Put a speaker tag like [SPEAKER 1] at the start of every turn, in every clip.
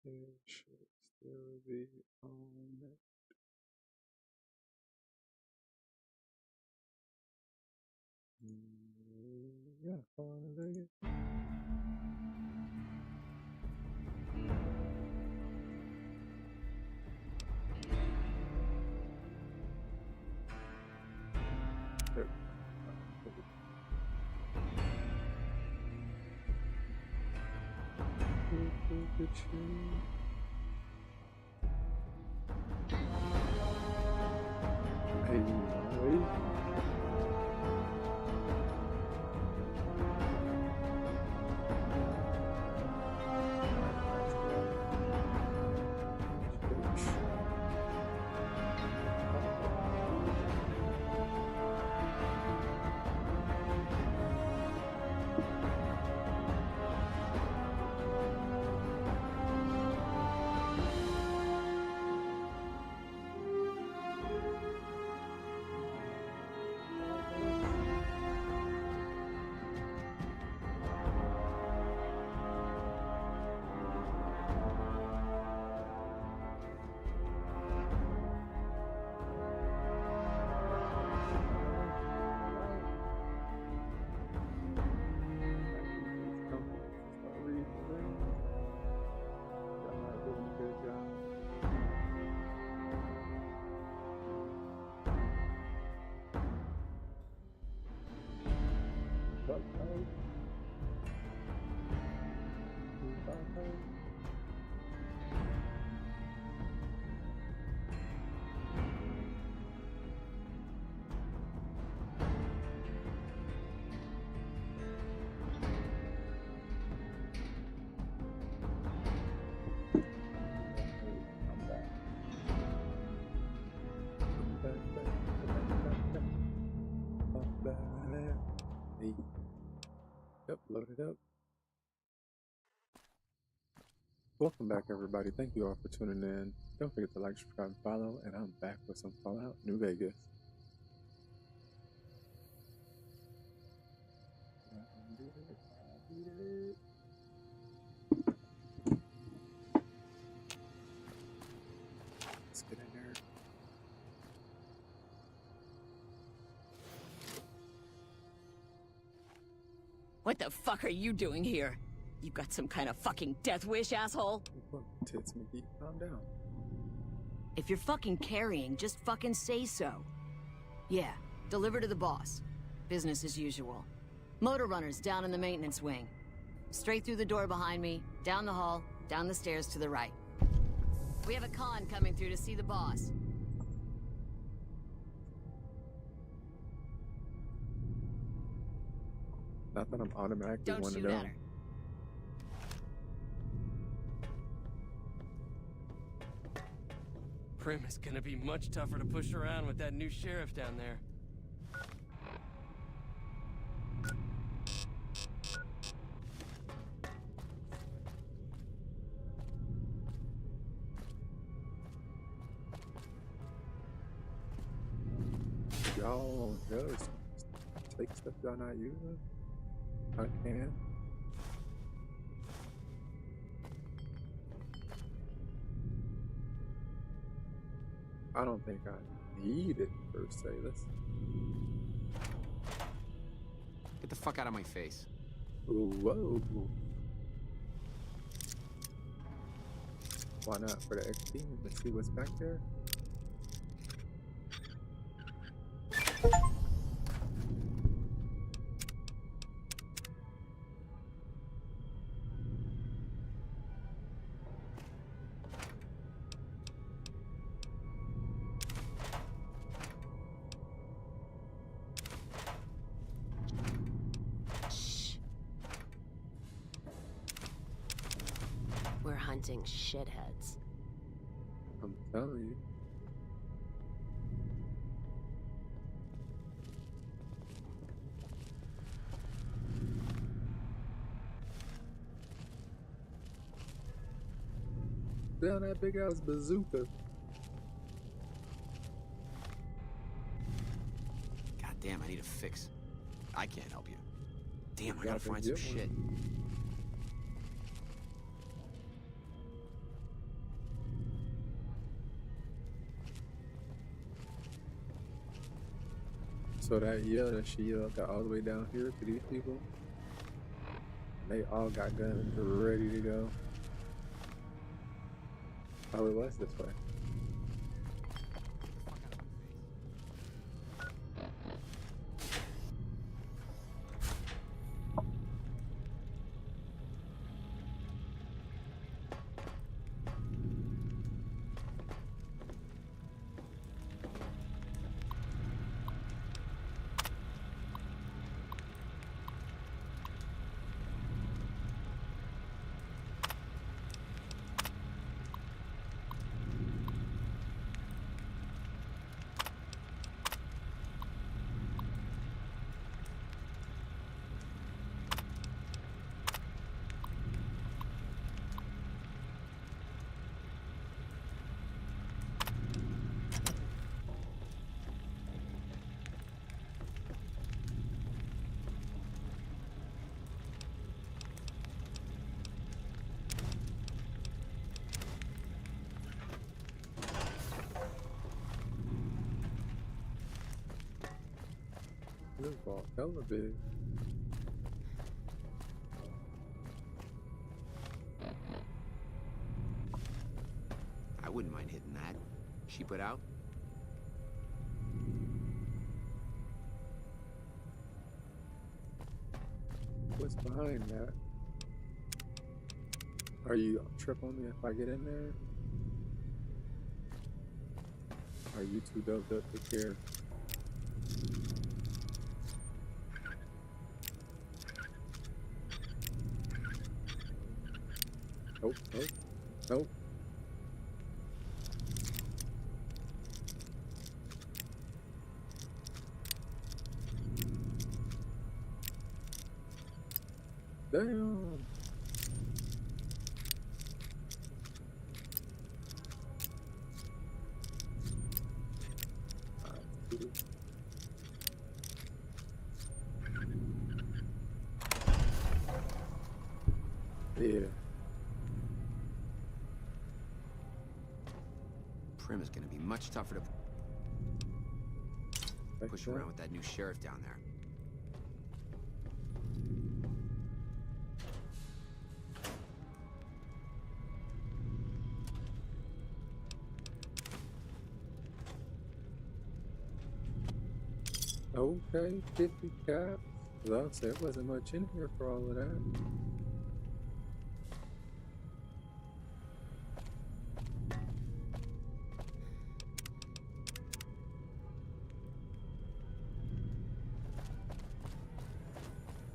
[SPEAKER 1] It should still be on it. Yeah, on Vegas. There. Hey, Yep, load it up. Welcome back, everybody. Thank you all for tuning in. Don't forget to like, subscribe, and follow. And I'm back with some Fallout New Vegas. Let's get in there.
[SPEAKER 2] What the fuck are you doing here? You got some kind of fucking death wish, asshole?
[SPEAKER 1] Look, tits, McGee, calm down.
[SPEAKER 2] If you're fucking carrying, just fucking say so. Yeah, deliver to the boss. Business as usual. Motor runners down in the maintenance wing. Straight through the door behind me, down the hall, down the stairs to the right. We have a con coming through to see the boss.
[SPEAKER 1] Not that I'm automatically
[SPEAKER 2] Don't
[SPEAKER 1] want to
[SPEAKER 2] shoot
[SPEAKER 1] know.
[SPEAKER 2] at her.
[SPEAKER 3] Prim is gonna be much tougher to push around with that new sheriff down there.
[SPEAKER 1] Y'all just take stuff y'all not using. I can. I don't think I need it per se. Let's.
[SPEAKER 4] Get the fuck out of my face.
[SPEAKER 1] Whoa. Why not for the XP? Let's see what's back there.
[SPEAKER 5] We're hunting shitheads.
[SPEAKER 1] I'm telling you. Down that big ass bazooka.
[SPEAKER 4] God damn, I need a fix. I can't help you. Damn, I
[SPEAKER 1] Yeah,
[SPEAKER 4] gotta find some
[SPEAKER 1] get one.
[SPEAKER 4] shit.
[SPEAKER 1] So that yell that she yelled got all the way down here to these people. They all got guns ready to go. Oh, it was this way. This ball hella big.
[SPEAKER 4] I wouldn't mind hitting that. She put out?
[SPEAKER 1] What's behind that? Are you trip on me if I get in there? Are you too doped up to care? Nope, nope, nope. Damn. Yeah.
[SPEAKER 4] Prim is gonna be much tougher to push around with that new sheriff down there.
[SPEAKER 1] Okay, 50 cap. Well, I'll say it wasn't much in here for all of that.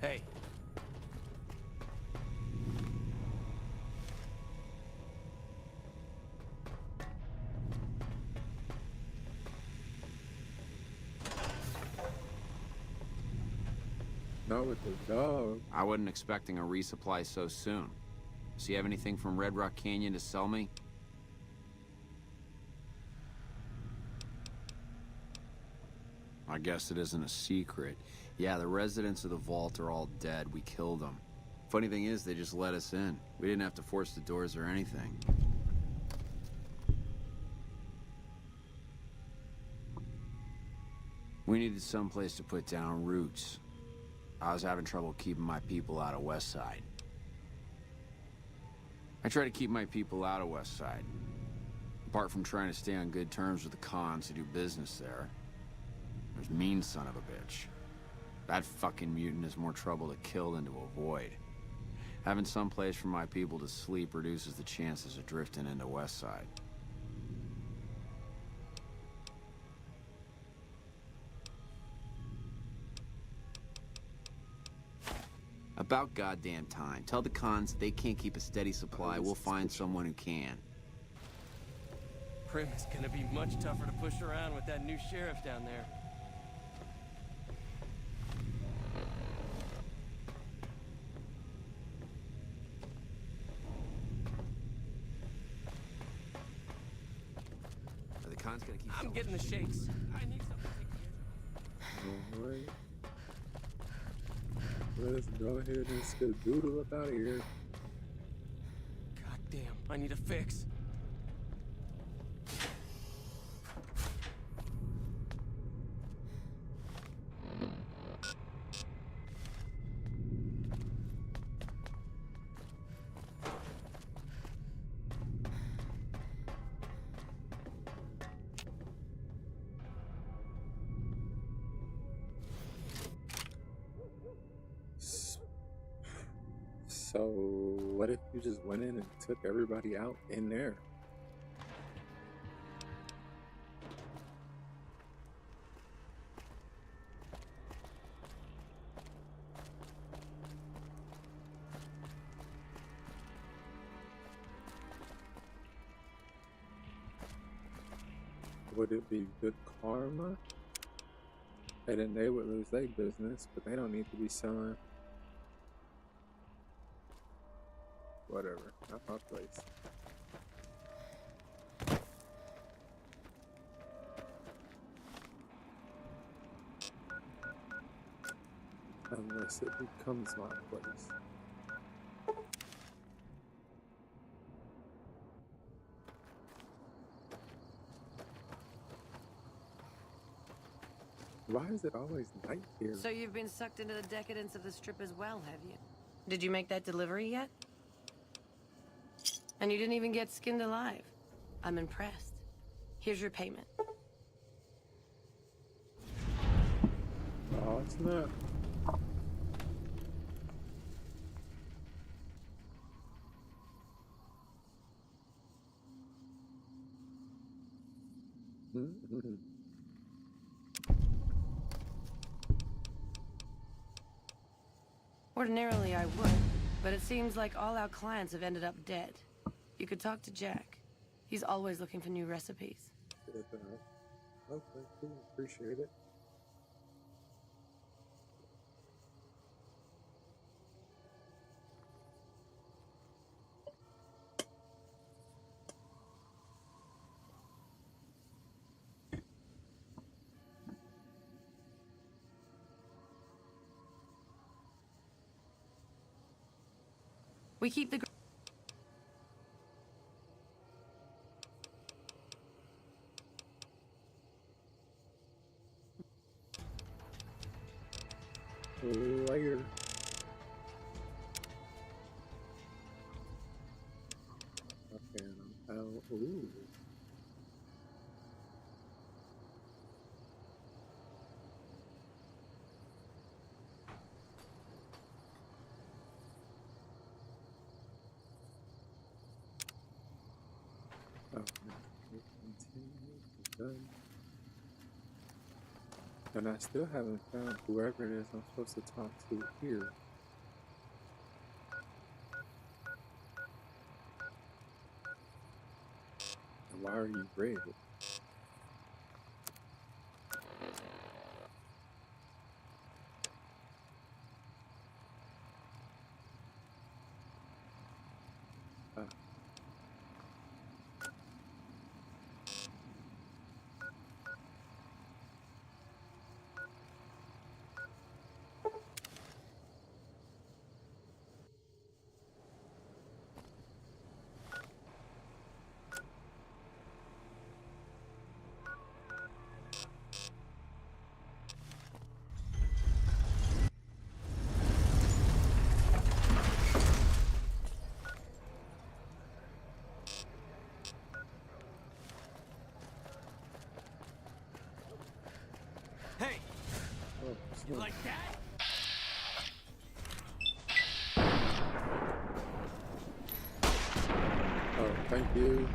[SPEAKER 3] Hey.
[SPEAKER 1] Not with the dog.
[SPEAKER 4] I wasn't expecting a resupply so soon. Does he have anything from Red Rock Canyon to sell me? I guess it isn't a secret. Yeah, the residents of the vault are all dead. We killed them. Funny thing is, they just let us in. We didn't have to force the doors or anything. We needed someplace to put down roots. I was having trouble keeping my people out of West Side. I try to keep my people out of West Side. Apart from trying to stay on good terms with the cons who do business there. There's mean son of a bitch. That fucking mutant is more trouble to kill than to avoid. Having some place for my people to sleep reduces the chances of drifting into West Side. About goddamn time. Tell the cons they can't keep a steady supply. We'll find someone who can.
[SPEAKER 3] Prim is gonna be much tougher to push around with that new sheriff down there.
[SPEAKER 4] Are the cons gonna keep
[SPEAKER 3] I'm getting the shakes. I need something to take
[SPEAKER 1] All right. Let's go ahead and skedoodle up out of here.
[SPEAKER 3] God damn, I need a fix.
[SPEAKER 1] So what if you just went in and took everybody out in there? Would it be good karma? And then they would lose their business, but they don't need to be selling. Whatever, not my place. Unless it becomes my place. Why is it always night here?
[SPEAKER 6] So you've been sucked into the decadence of the strip as well, have you? Did you make that delivery yet? And you didn't even get skinned alive. I'm impressed. Here's your payment.
[SPEAKER 1] Oh, it's not.
[SPEAKER 6] Ordinarily I would, but it seems like all our clients have ended up dead. You could talk to Jack. He's always looking for new recipes.
[SPEAKER 1] Okay, cool. Appreciate it.
[SPEAKER 6] We keep the...
[SPEAKER 1] Later. Okay, I'm out. Ooh. Okay. Continue. Done. And I still haven't found whoever it is I'm supposed to talk to here. And why are you red? Ah.
[SPEAKER 3] Hey,
[SPEAKER 1] Oh,
[SPEAKER 3] you like that?
[SPEAKER 1] oh, thank you.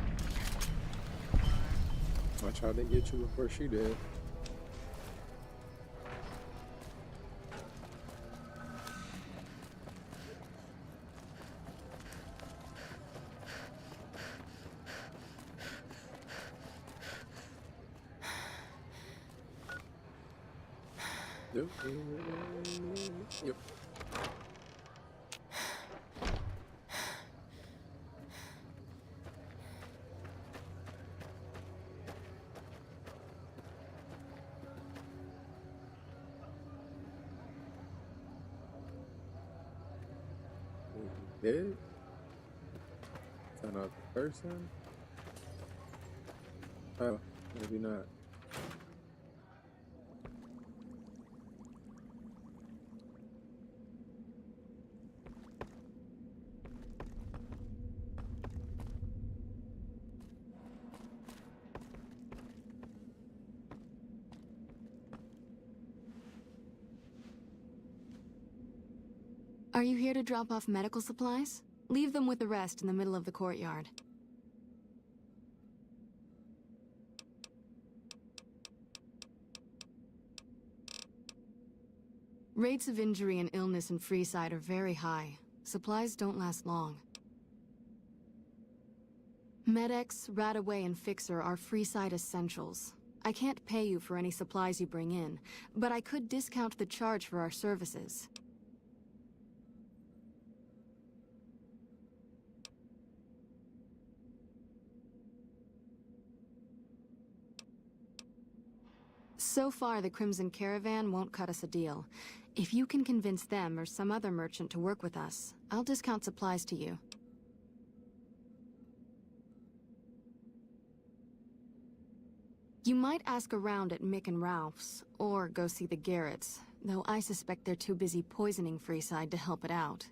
[SPEAKER 1] I tried to get you before she did. Yep. Yep. Dead? It's another person? Oh, maybe not.
[SPEAKER 7] Are you here to drop off medical supplies? Leave them with the rest in the middle of the courtyard. Rates of injury and illness in Freeside are very high. Supplies don't last long. Med-X, Radaway, and Fixer are Freeside essentials. I can't pay you for any supplies you bring in, but I could discount the charge for our services. So far, the Crimson Caravan won't cut us a deal. If you can convince them or some other merchant to work with us, I'll discount supplies to you. You might ask around at Mick and Ralph's, or go see the Garretts, though I suspect they're too busy poisoning Freeside to help it out.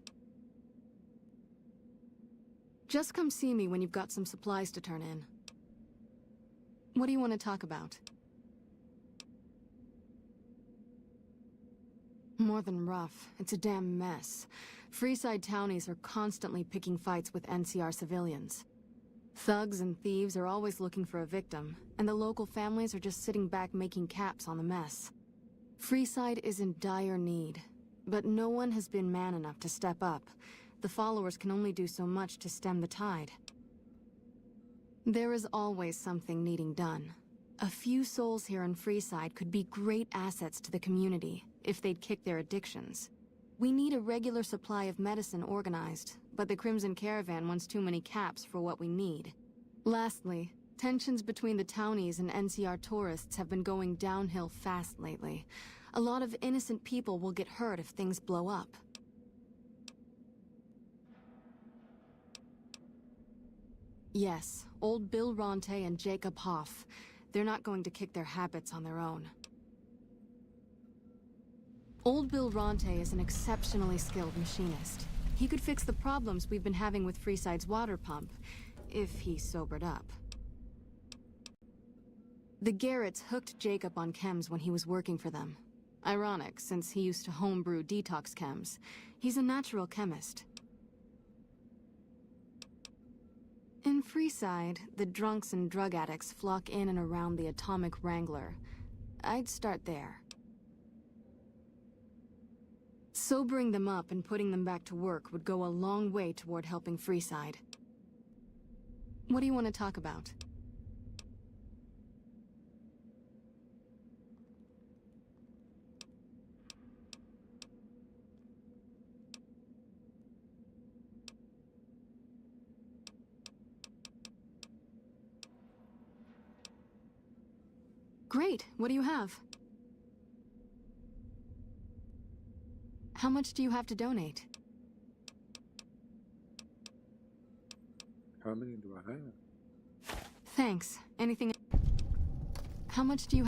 [SPEAKER 7] Just come see me when you've got some supplies to turn in. What do you want to talk about? More than rough. It's a damn mess. Freeside townies are constantly picking fights with NCR civilians. Thugs and thieves are always looking for a victim, and the local families are just sitting back making caps on the mess. Freeside is in dire need, but no one has been man enough to step up. The followers can only do so much to stem the tide. There is always something needing done. A few souls here in Freeside could be great assets to the community if they'd kick their addictions. We need a regular supply of medicine organized, but the Crimson Caravan wants too many caps for what we need. Lastly, tensions between the townies and NCR tourists have been going downhill fast lately. A lot of innocent people will get hurt if things blow up. Yes, old Bill Ronte and Jacob Hoff. They're not going to kick their habits on their own. Old Bill Ronte is an exceptionally skilled machinist. He could fix the problems we've been having with Freeside's water pump, if he sobered up. The Garretts hooked Jacob on chems when he was working for them. Ironic, since he used to homebrew detox chems. He's a natural chemist. In Freeside, the drunks and drug addicts flock in and around the Atomic Wrangler. I'd start there. Sobering them up and putting them back to work would go a long way toward helping Freeside. What do you want to talk about? Great, what do you have? How much do you have to donate?
[SPEAKER 1] How many do I have?
[SPEAKER 7] Thanks. Anything? How much do you...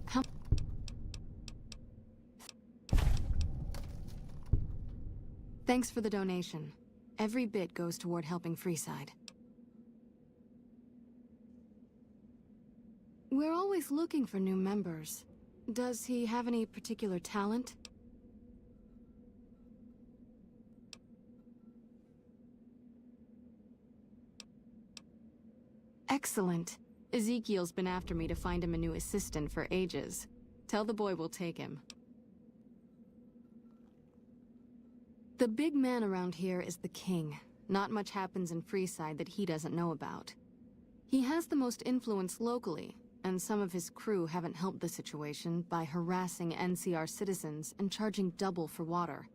[SPEAKER 7] How... Thanks for the donation. Every bit goes toward helping Freeside. We're always looking for new members. Does he have any particular talent? Excellent. Ezekiel's been after me to find him a new assistant for ages. Tell the boy we'll take him. The big man around here is the king. Not much happens in Freeside that he doesn't know about. He has the most influence locally, and some of his crew haven't helped the situation by harassing NCR citizens and charging double for water.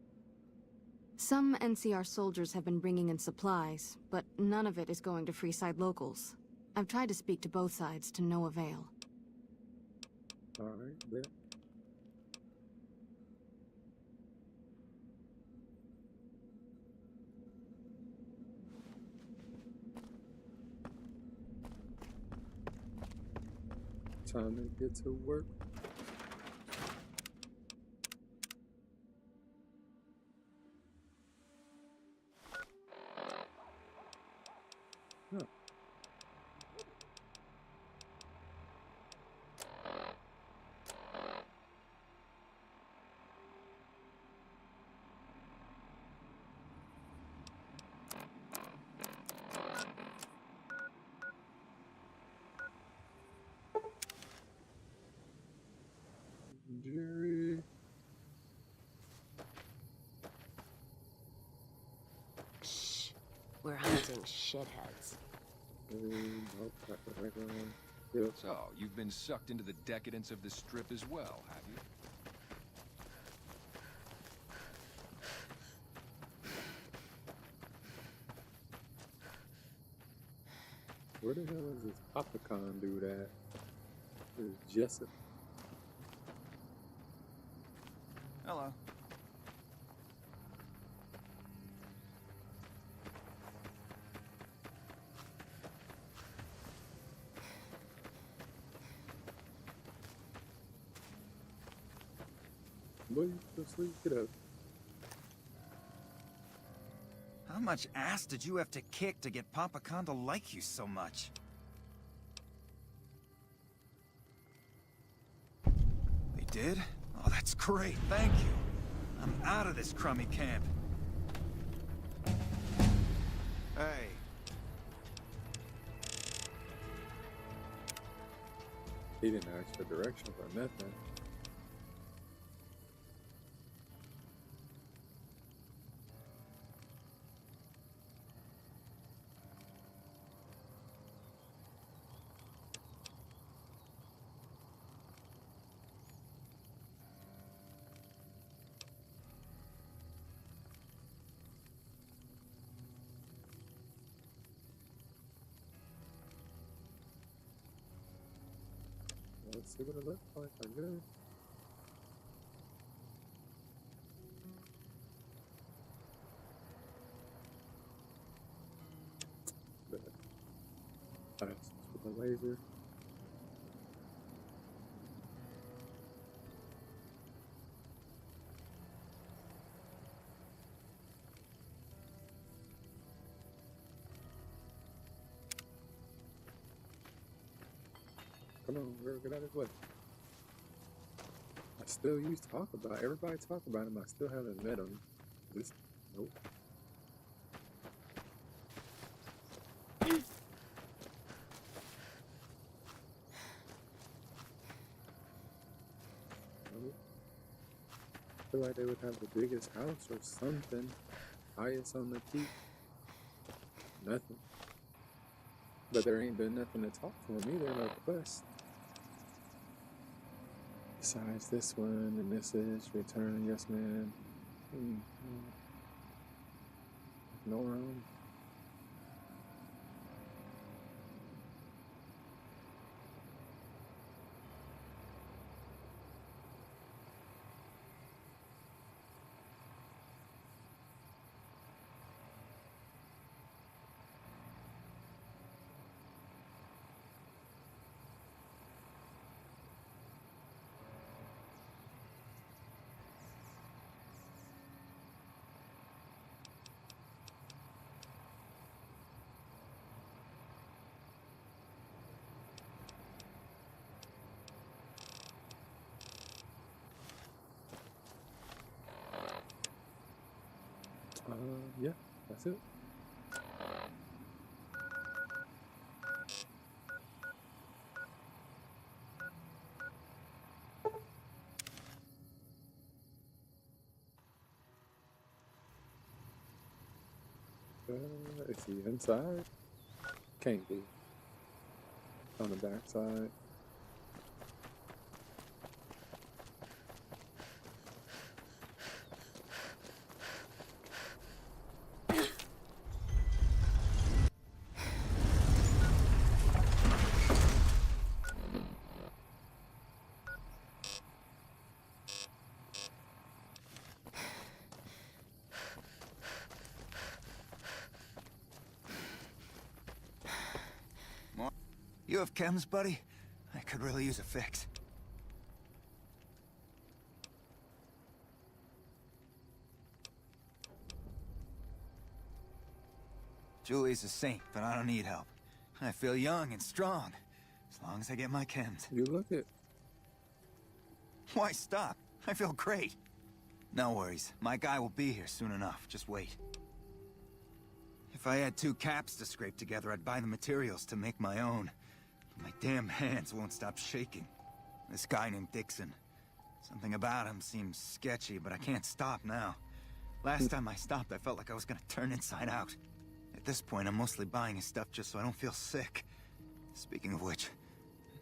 [SPEAKER 7] Some NCR soldiers have been bringing in supplies, but none of it is going to Freeside locals. I've tried to speak to both sides to no avail.
[SPEAKER 1] Alright, bet. Time to get to work. Huh.
[SPEAKER 5] shitheads.
[SPEAKER 1] Nope, that's the regular one. Yep.
[SPEAKER 8] So, you've been sucked into the decadence of the strip as well, have you?
[SPEAKER 1] Where the hell is this Popicon dude at? It's Jessup.
[SPEAKER 8] Hello.
[SPEAKER 1] Boy, you go sleep. Get up.
[SPEAKER 9] How much ass did you have to kick to get Papa Khan to like you so much? They did? Oh, that's great, thank you. I'm out of this crummy camp. Hey.
[SPEAKER 1] He didn't ask for directions or nothing. Let's see what it looks like, I guess. That's with the laser. Come on, girl, get out of his way. I still used to talk about everybody talk about him. I still haven't met him. This, nope. Nope. I feel like they would have the biggest house or something. Highest on the peak. Nothing. But there ain't been nothing to talk to him either, no quest. Besides this one, and this is Return, yes man. Ignore him. Yeah, that's it. Is he inside? Can't be. On the back side.
[SPEAKER 9] You have chems, buddy? I could really use a fix. Julie's a saint, but I don't need help. I feel young and strong, as long as I get my chems.
[SPEAKER 1] You look it.
[SPEAKER 9] Why stop? I feel great. No worries. My guy will be here soon enough. Just wait. If I had 2 caps to scrape together, I'd buy the materials to make my own. My damn hands won't stop shaking. This guy named Dixon. Something about him seems sketchy, but I can't stop now. Last time I stopped, I felt like I was gonna turn inside out. At this point, I'm mostly buying his stuff just so I don't feel sick. Speaking of which,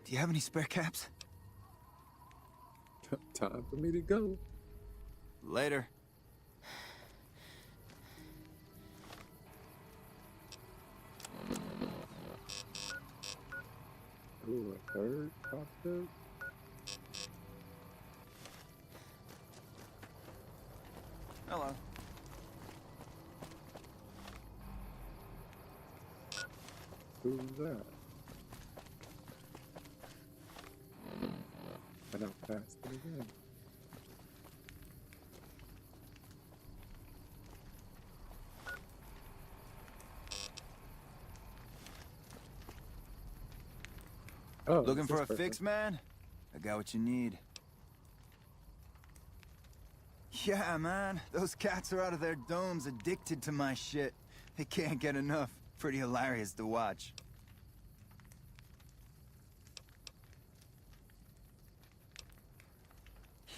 [SPEAKER 9] do you have any spare caps?
[SPEAKER 1] Time for me to go.
[SPEAKER 9] Later.
[SPEAKER 1] Ooh, a third popped up.
[SPEAKER 9] Hello.
[SPEAKER 1] Who's that? And I'll pass it again. Oh,
[SPEAKER 9] Looking for a
[SPEAKER 1] perfect.
[SPEAKER 9] fix, man? I got what you need. Yeah, man. Those cats are out of their domes addicted to my shit. They can't get enough. Pretty hilarious to watch.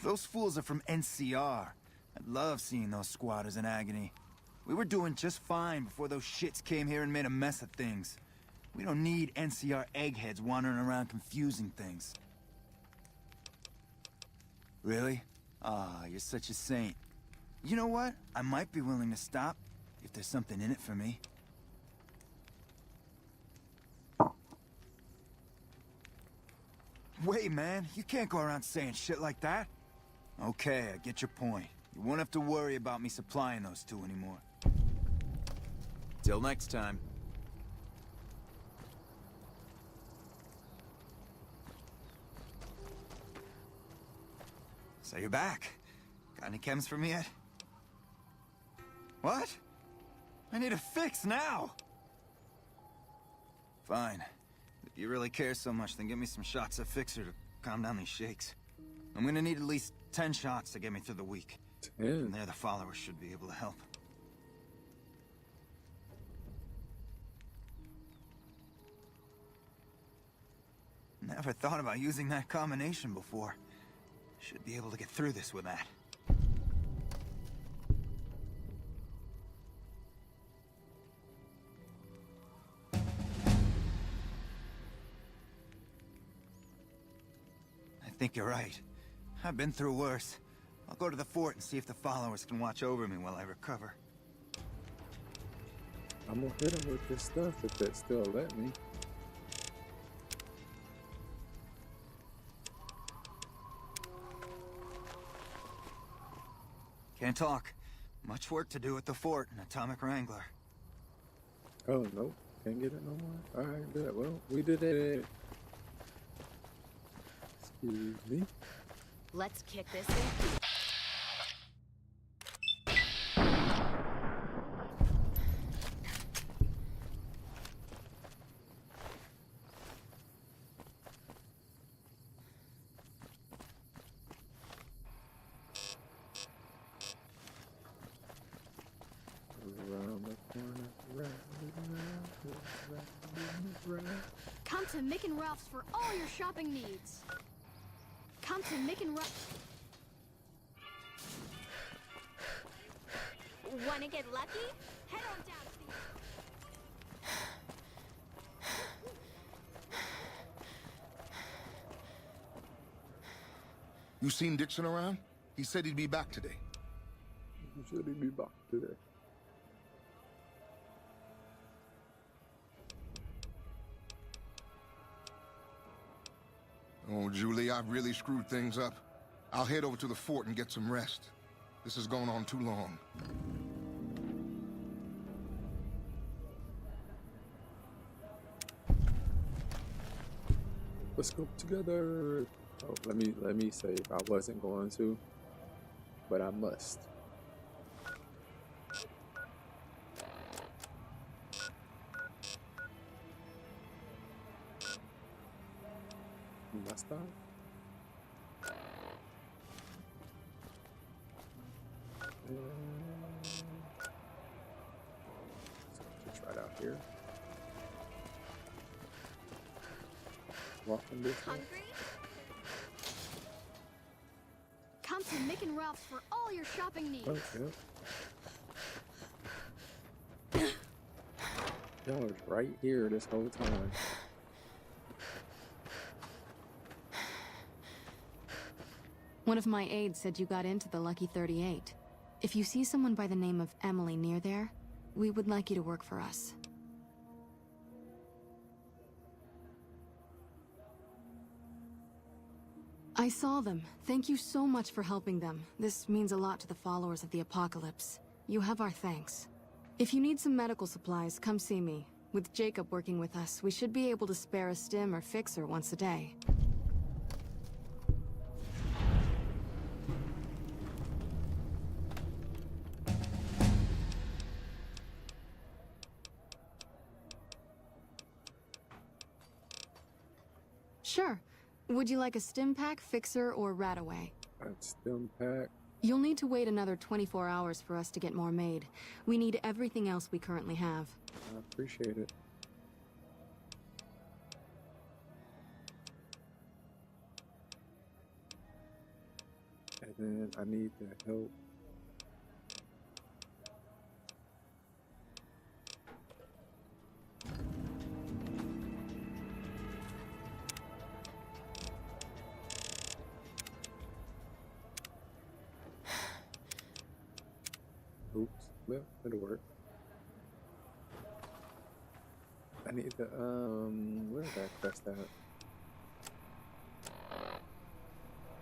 [SPEAKER 9] Those fools are from NCR. I love seeing those squatters in agony. We were doing just fine before those shits came here and made a mess of things. We don't need NCR eggheads wandering around confusing things. Really? Ah, you're such a saint. You know what? I might be willing to stop if there's something in it for me. Wait, man. You can't go around saying shit like that. Okay, I get your point. You won't have to worry about me supplying those two anymore. Till next time. So you're back. Got any chems for me yet? What? I need a fix now! Fine. If you really care so much, then give me some shots of Fixer to calm down these shakes. I'm gonna need at least 10 shots to get me through the week.
[SPEAKER 1] 10?
[SPEAKER 9] From there, the followers should be able to help. Never thought about using that combination before. Should be able to get through this with that. I think you're right. I've been through worse. I'll go to the fort and see if the followers can watch over me while I recover.
[SPEAKER 1] I'm gonna hit him with this stuff if they still let me.
[SPEAKER 9] Can't talk. Much work to do at the fort and Atomic Wrangler.
[SPEAKER 1] Oh, nope. Can't get it no more? Alright, good. Well, we did it. Excuse me.
[SPEAKER 5] Let's kick this in.
[SPEAKER 1] Around the corner, round.
[SPEAKER 10] Come to Mick and Ralph's for all your shopping needs. Come to Mick and Ralph's.
[SPEAKER 5] Wanna get lucky? Head on down to
[SPEAKER 11] You seen Dixon around? He said he'd be back today.
[SPEAKER 1] Should he be back today?
[SPEAKER 11] Oh, Julie, I've really screwed things up. I'll head over to the fort and get some rest. This has gone on too long.
[SPEAKER 1] Let's go together. Oh, let me save. I wasn't going to, but I must. Must I? Just right out here. Walking this way.
[SPEAKER 10] Hungry? Come to Mick and Ralph's for all your shopping needs.
[SPEAKER 1] Oh, yeah. Y'all was right here this whole time.
[SPEAKER 7] One of my aides said you got into the Lucky 38. If you see someone by the name of Emily near there, we would like you to work for us. I saw them. Thank you so much for helping them. This means a lot to the followers of the Apocalypse. You have our thanks. If you need some medical supplies, come see me. With Jacob working with us, we should be able to spare a stim or fixer once a day. Sure. Would you like a stim pack, fixer, or rataway?
[SPEAKER 1] A stim pack.
[SPEAKER 7] You'll need to wait another 24 hours for us to get more made. We need everything else we currently have.
[SPEAKER 1] I appreciate it. And then I need the help. Oops, well, it'll work. I need the, where's that quest at?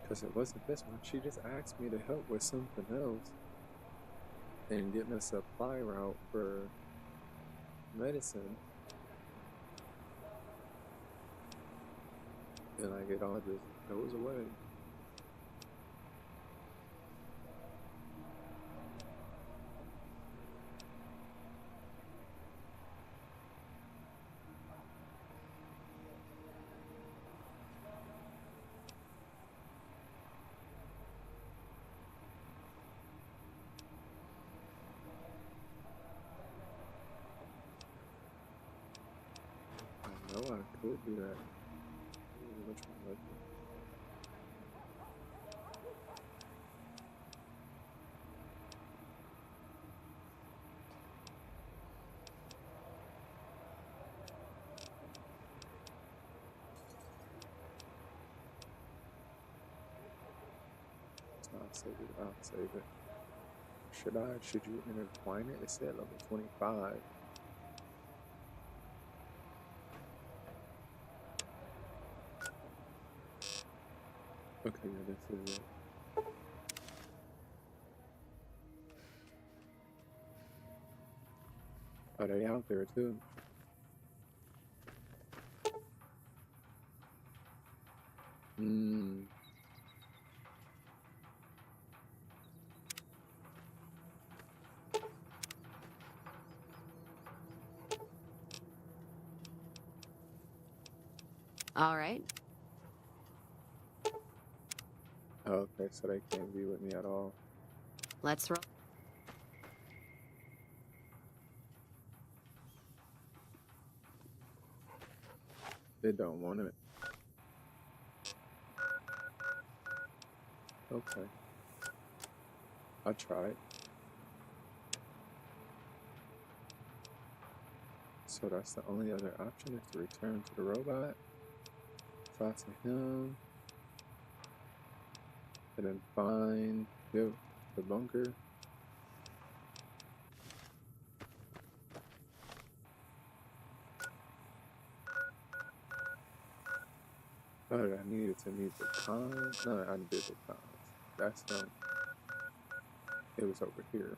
[SPEAKER 1] Because it wasn't this one. She just asked me to help with something else. And getting a supply route for medicine. And like it all just goes away. I know I could do that. Which one was it? I'll save it. I'll save it. Should I? Should you intertwine it? It said level 25. Okay, yeah, this is it. Are they out there too? Hmm.
[SPEAKER 2] All right.
[SPEAKER 1] Okay, so they can't be with me at all.
[SPEAKER 2] Let's roll.
[SPEAKER 1] They don't want it. Okay. I tried. So that's the only other option is to return to the robot. Fly to him. And then find the bunker. Oh, I needed to meet the cons. No, I did the cons. That's him. It was over here.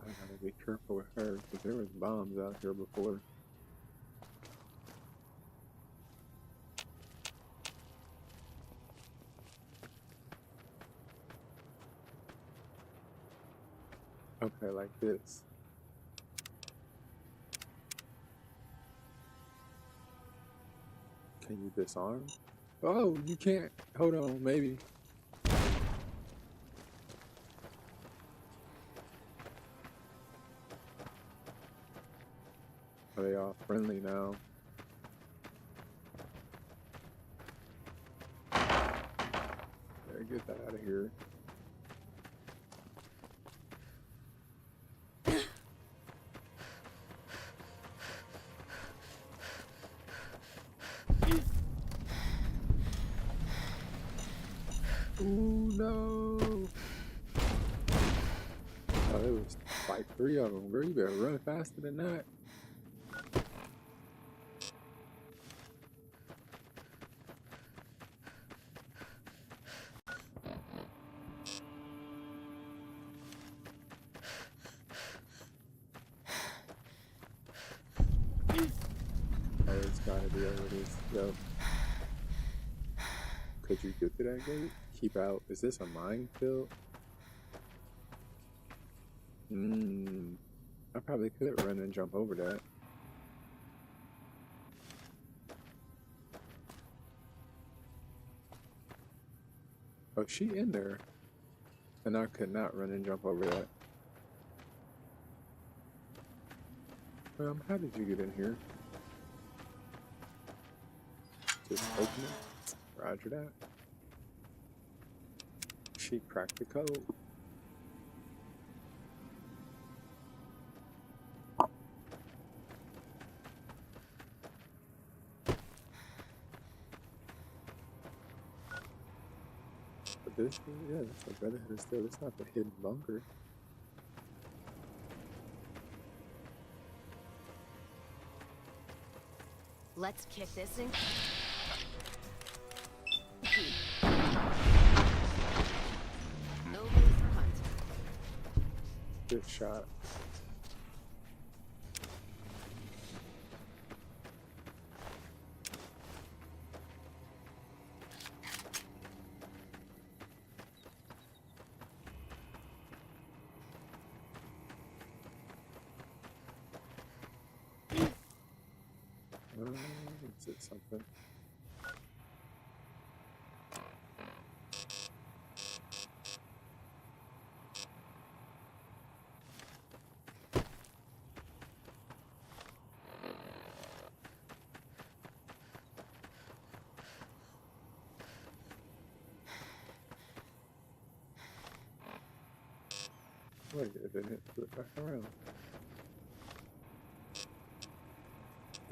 [SPEAKER 1] I gotta be careful with her because there was bombs out here before. Okay, like this. Can you disarm? Oh, you can't. Hold on, maybe. Are they all friendly now? Yeah, get that out of here. Ooh, no. Oh, it was like 3 of them. Girl, you better run faster than that. Oh, it's gotta be over this. Yo. Could you get to that gate? Keep out. Is this a minefield? I probably could run and jump over that. Oh, she in there. And I could not run and jump over that. How did you get in here? Just open it. Roger that. She cracked the code. But this, yeah, that's a Brotherhood of Steel. It's not the hidden bunker.
[SPEAKER 5] Let's kick this in. No room for hunt.
[SPEAKER 1] Good shot. Is it something? Wait, it didn't flip back around.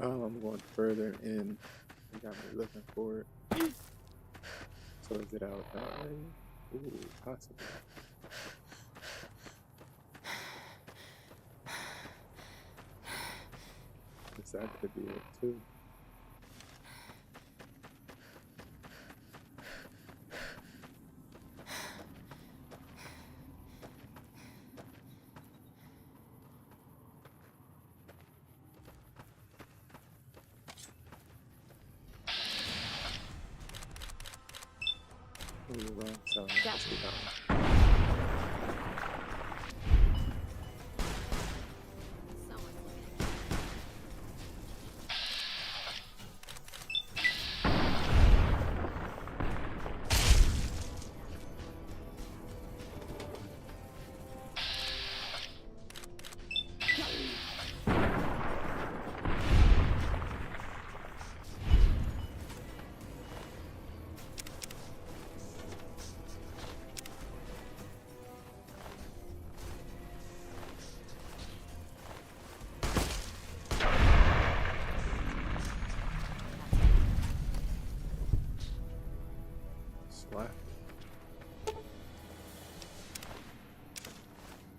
[SPEAKER 1] Oh, I'm going further in. You got me looking for it. So is it out that way? Ooh, possibly. Guess that could be it too. Ooh, wrong side. Let's get down. Slap.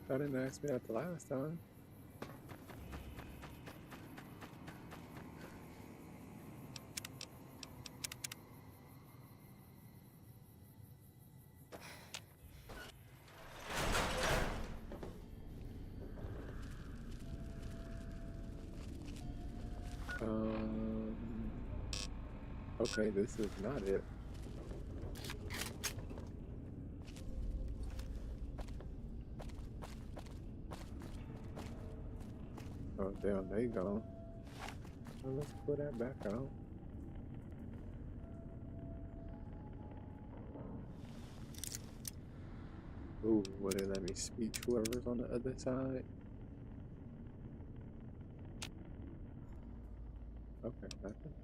[SPEAKER 1] I didn't ask me that the last time. Okay, this is not it. Oh, damn, they gone. Well, let's put that back out. Ooh, would it let me speak to whoever's on the other side? Okay, nothing.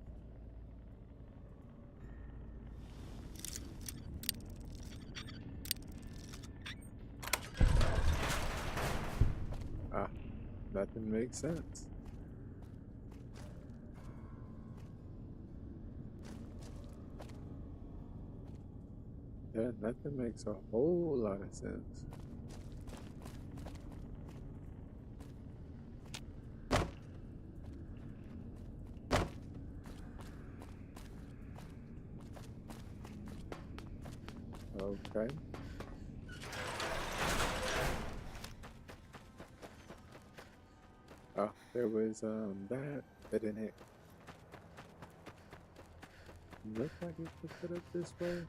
[SPEAKER 1] Ah, nothing makes sense. Yeah, nothing makes a whole lot of sense. Okay. Oh, there was that didn't hit. Look like it was put up this way.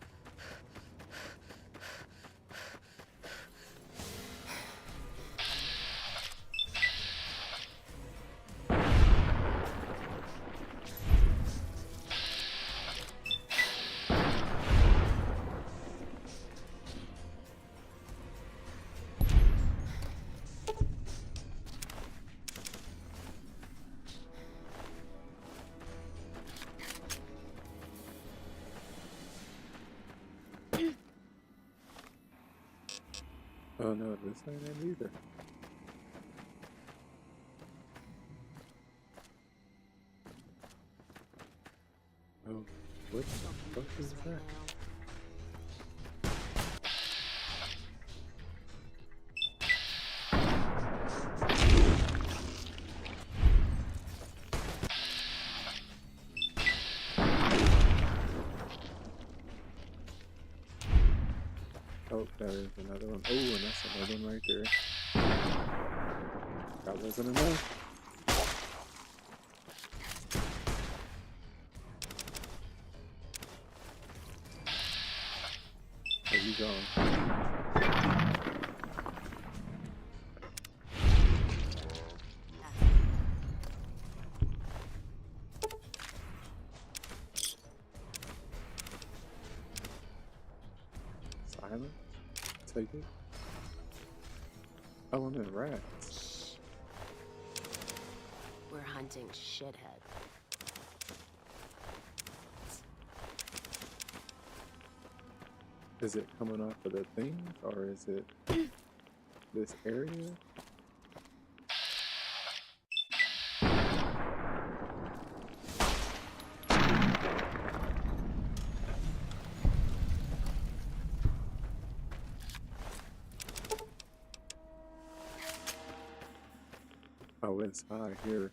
[SPEAKER 1] Oh no, this ain't it either. Oh, what the fuck is that? Oh, there is another one. Oh, and that's another one right there. That wasn't enough. There you go. Silence. Take it. Oh, I'm in rats.
[SPEAKER 5] We're hunting shithead.
[SPEAKER 1] Is it coming off of the thing, or is it this area? Oh, it's high here.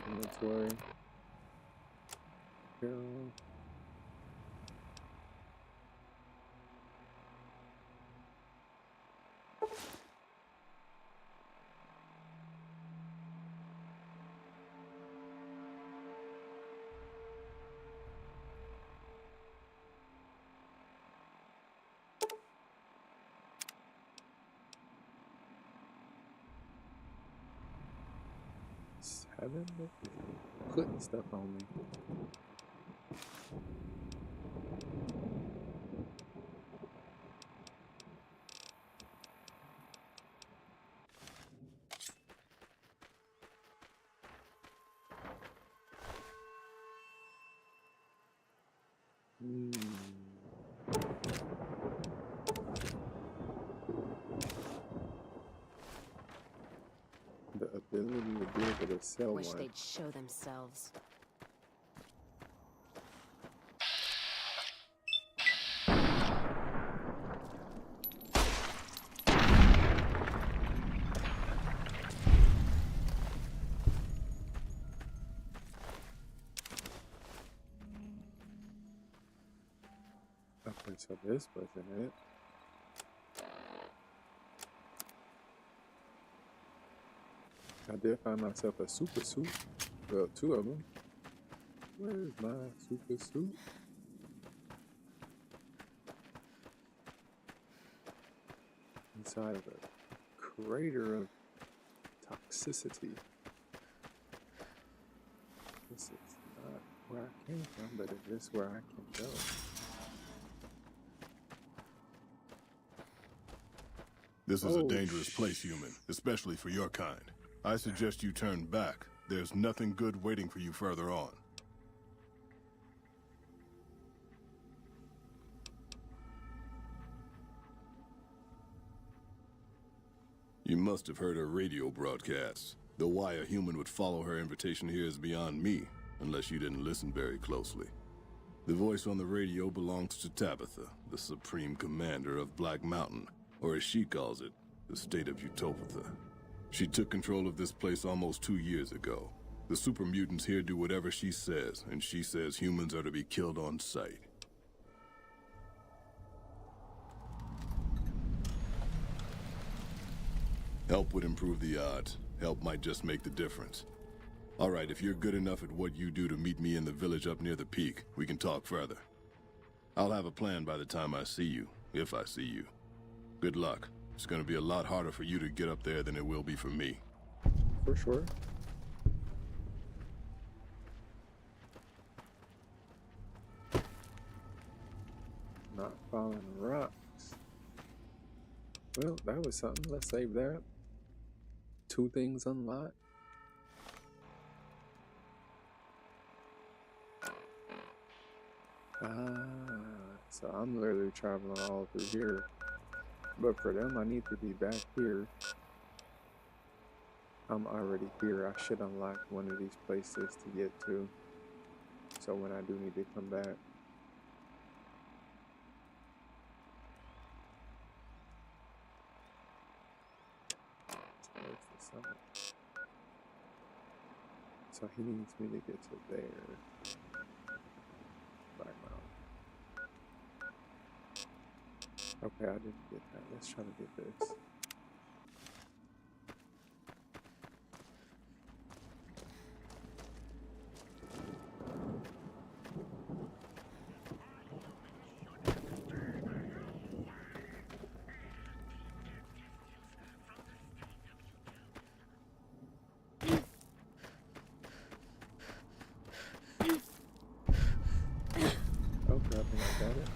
[SPEAKER 1] Inventory. Go. Seven? Putting stuff on me. The ability to be able to sell
[SPEAKER 5] Wish
[SPEAKER 1] one.
[SPEAKER 5] they'd show themselves.
[SPEAKER 1] Okay, so this wasn't it. I did find myself a super suit. Well, two of them. Where's my super suit? inside of a crater of toxicity. This is not where I came from, but it is where I can go.
[SPEAKER 12] This is a dangerous place, human, especially for your kind. I suggest you turn back. There's nothing good waiting for you further on. You must have heard her radio broadcasts. Though why a human would follow her invitation here is beyond me, unless you didn't listen very closely. The voice on the radio belongs to Tabitha, the supreme commander of Black Mountain, or as she calls it, the state of Utopia. She took control of this place almost 2 years ago. The super mutants here do whatever she says, and she says humans are to be killed on sight. Help would improve the odds. Help might just make the difference. All right, if you're good enough at what you do to meet me in the village up near the peak, we can talk further. I'll have a plan by the time I see you, if I see you. Good luck. It's gonna be a lot harder for you to get up there than it will be for me.
[SPEAKER 1] For sure. Not falling rocks. Well, that was something. Let's save that. 2 things unlocked. So I'm literally traveling all through here. But for them, I need to be back here. I'm already here. I should unlock one of these places to get to. So when I do need to come back. Where's the summit? So he needs me to get to there. Black Mountain. Okay, I didn't get that. Let's try to get this. Okay, I think I got it.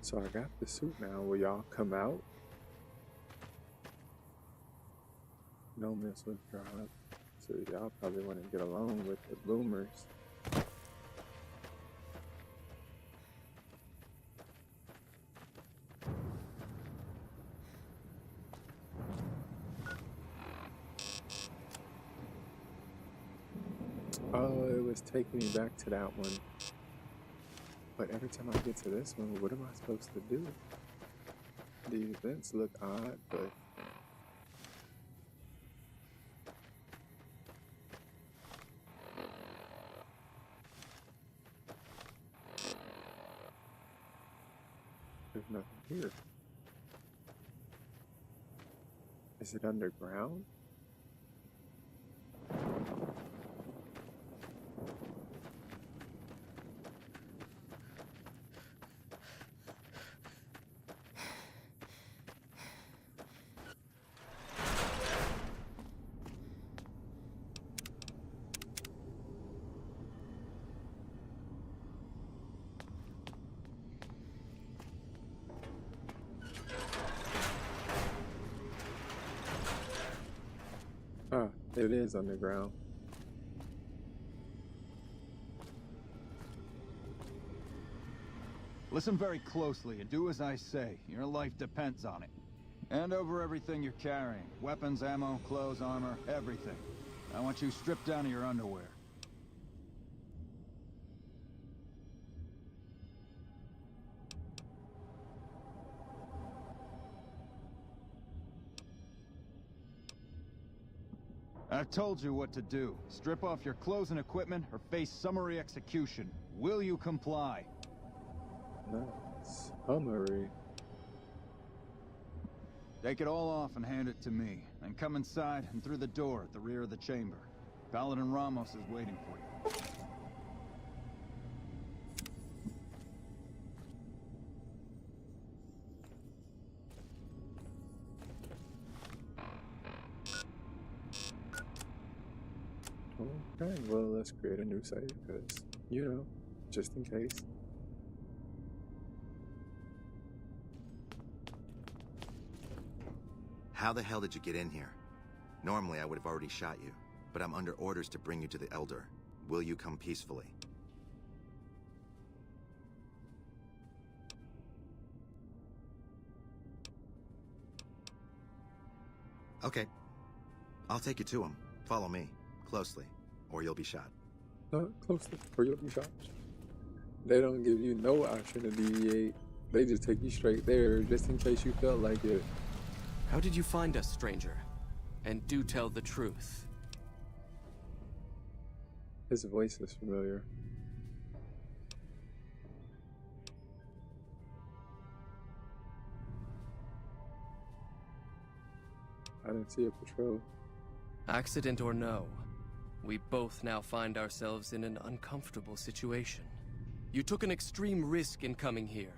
[SPEAKER 1] So I got the suit now. Will y'all come out? No mess with drop. So y'all probably want to get along with the boomers. Oh, it was taking me back to that one. But every time I get to this one, what am I supposed to do? The events look odd, but... there's nothing here. Is it underground? Ah, it is underground.
[SPEAKER 9] Listen very closely and do as I say. Your life depends on it. Hand over everything you're carrying. Weapons, ammo, clothes, armor, everything. I want you stripped down to your underwear.
[SPEAKER 13] I've told you what to do. Strip off your clothes and equipment or face summary execution. Will you comply?
[SPEAKER 1] Summary.
[SPEAKER 13] Take it all off and hand it to me. Then come inside and through the door at the rear of the chamber. Paladin Ramos is waiting for you.
[SPEAKER 1] Okay, well, let's create a new save, because, you know, just in case.
[SPEAKER 14] How the hell did you get in here? Normally, I would have already shot you, but I'm under orders to bring you to the Elder. Will you come peacefully? Okay. I'll take you to him. Follow me. Closely. Or you'll be shot.
[SPEAKER 1] Closely, or you'll be shot. They don't give you no option to deviate. They just take you straight there, just in case you felt like it.
[SPEAKER 3] How did you find us, stranger? And do tell the truth.
[SPEAKER 1] His voice is familiar. I didn't see a patrol.
[SPEAKER 3] Accident or no, we both now find ourselves in an uncomfortable situation. You took an extreme risk in coming here.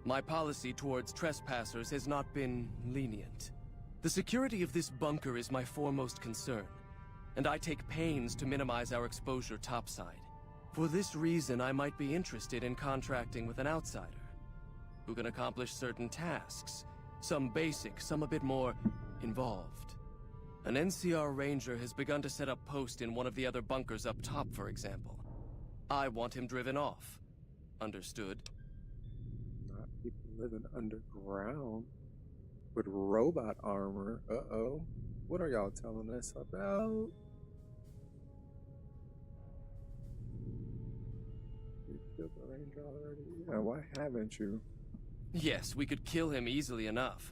[SPEAKER 3] My policy towards trespassers has not been lenient. The security of this bunker is my foremost concern, and I take pains to minimize our exposure topside. For this reason, I might be interested in contracting with an outsider who can accomplish certain tasks, some basic, some a bit more involved. An NCR ranger has begun to set up post in one of the other bunkers up top, for example. I want him driven off. Understood?
[SPEAKER 1] Not people living underground with robot armor. Uh-oh. What are y'all telling us about? You killed the ranger already? Yeah, why haven't you?
[SPEAKER 3] Yes, we could kill him easily enough.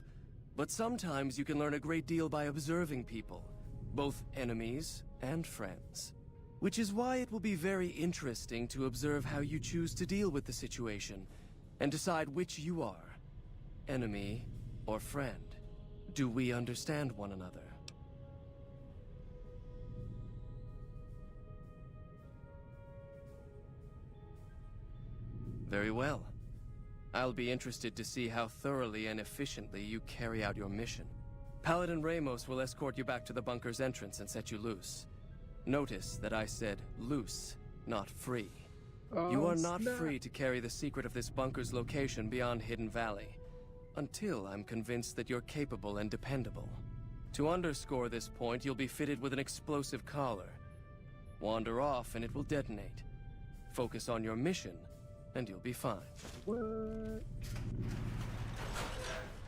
[SPEAKER 3] But sometimes you can learn a great deal by observing people, both enemies and friends. Which is why it will be very interesting to observe how you choose to deal with the situation, and decide which you are, enemy or friend. Do we understand one another? Very well. I'll be interested to see how thoroughly and efficiently you carry out your mission. Paladin Ramos will escort you back to the bunker's entrance and set you loose. Notice that I said loose, not free. You are not free to carry the secret of this bunker's location beyond Hidden Valley, until I'm convinced that you're capable and dependable. To underscore this point, you'll be fitted with an explosive collar. Wander off and it will detonate. Focus on your mission, and you'll be fine.
[SPEAKER 1] What?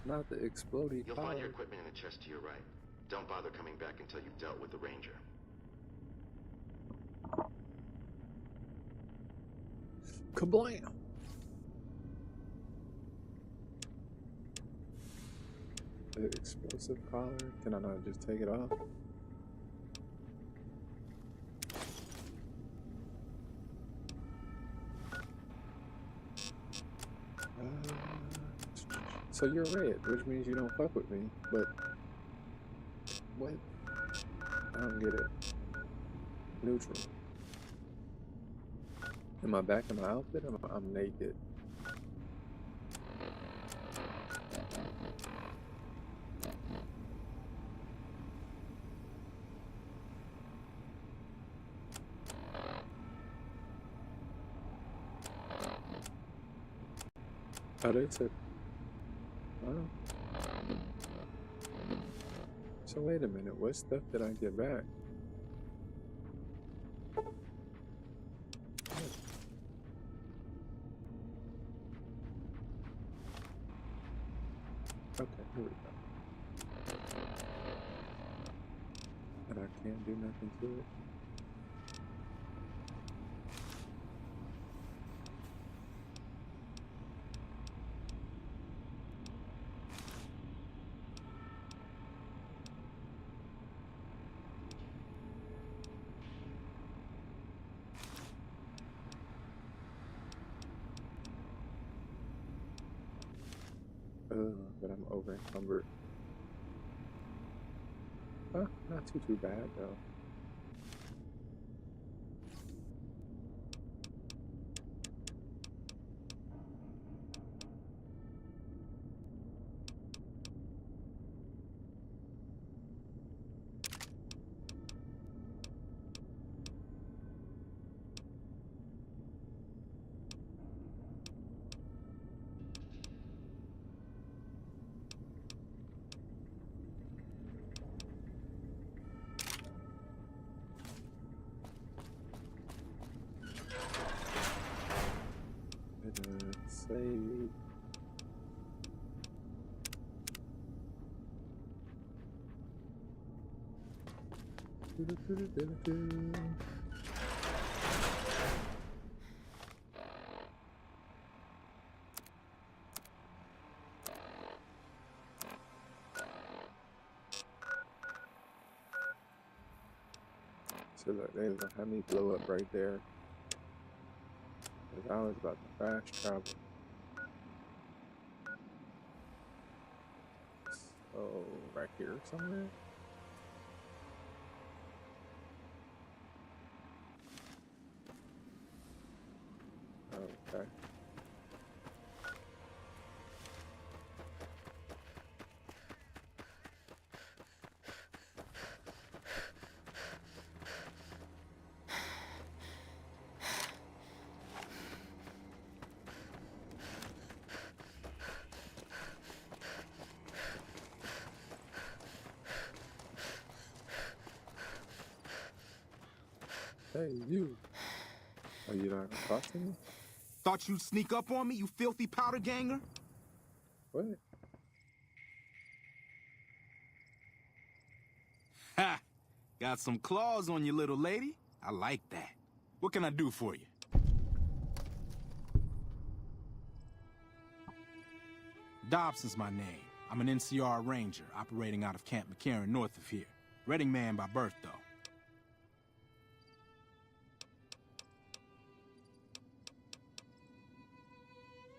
[SPEAKER 1] Not the exploding
[SPEAKER 14] You'll
[SPEAKER 1] collar.
[SPEAKER 14] find your equipment in the chest to your right. Don't bother coming back until you've dealt with the ranger.
[SPEAKER 1] Kablam! The explosive collar? Can I not just take it off? So you're red, which means you don't fuck with me, but what? I don't get it. Neutral. Am I back in my outfit? I'm naked. Oh, they took. Oh. So wait a minute. What stuff did I get back? Okay, here we go. And I can't do nothing to it. But I'm over encumbered. Not too bad though. Save. So look, they gonna have me blow up right there. Cause I was about to fast travel. So right here somewhere. Okay. Hey, you. Are you not gonna talk to me?
[SPEAKER 15] Thought you'd sneak up on me, you filthy powder ganger?
[SPEAKER 1] What?
[SPEAKER 15] Ha! Got some claws on you, little lady. I like that. What can I do for you? Dobson's my name. I'm an NCR ranger operating out of Camp McCarran north of here. Reading man by birth, though.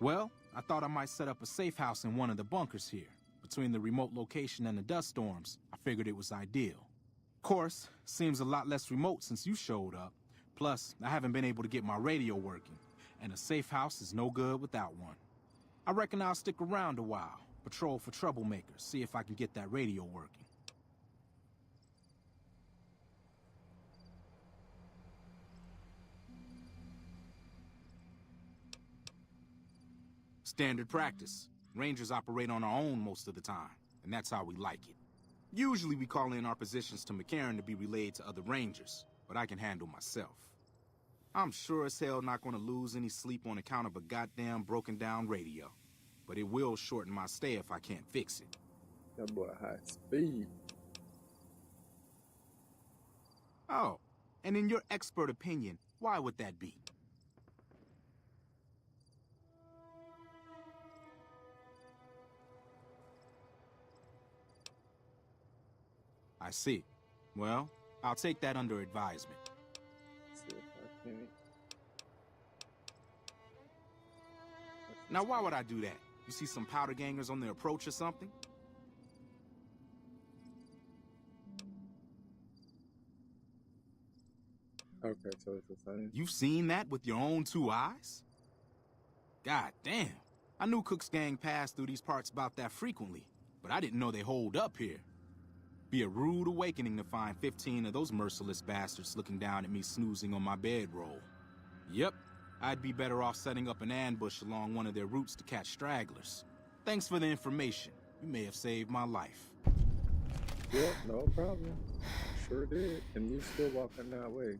[SPEAKER 15] Well, I thought I might set up a safe house in one of the bunkers here. Between the remote location and the dust storms, I figured it was ideal. Of course, seems a lot less remote since you showed up. Plus, I haven't been able to get my radio working, and a safe house is no good without one. I reckon I'll stick around a while, patrol for troublemakers, see if I can get that radio working. Standard practice. Rangers operate on our own most of the time, and that's how we like it. Usually we call in our positions to McCarran to be relayed to other Rangers, but I can handle myself. I'm sure as hell not gonna lose any sleep on account of a goddamn broken down radio, but it will shorten my stay if I can't fix it.
[SPEAKER 1] That boy high speed.
[SPEAKER 15] Oh, and in your expert opinion, why would that be? I see. Well, I'll take that under advisement.
[SPEAKER 1] Let's see if I can.
[SPEAKER 15] Now, why would I do that? You see some powder gangers on the approach or something?
[SPEAKER 1] Okay, so it's the same.
[SPEAKER 15] You've seen that with your own two eyes? God damn. I knew Cook's gang passed through these parts about that frequently, but I didn't know they holed up here. Be a rude awakening to find 15 of those merciless bastards looking down at me snoozing on my bedroll. Yep, I'd be better off setting up an ambush along one of their routes to catch stragglers. Thanks for the information. You may have saved my life.
[SPEAKER 1] Yep, no problem. Sure did. And you still walking that way.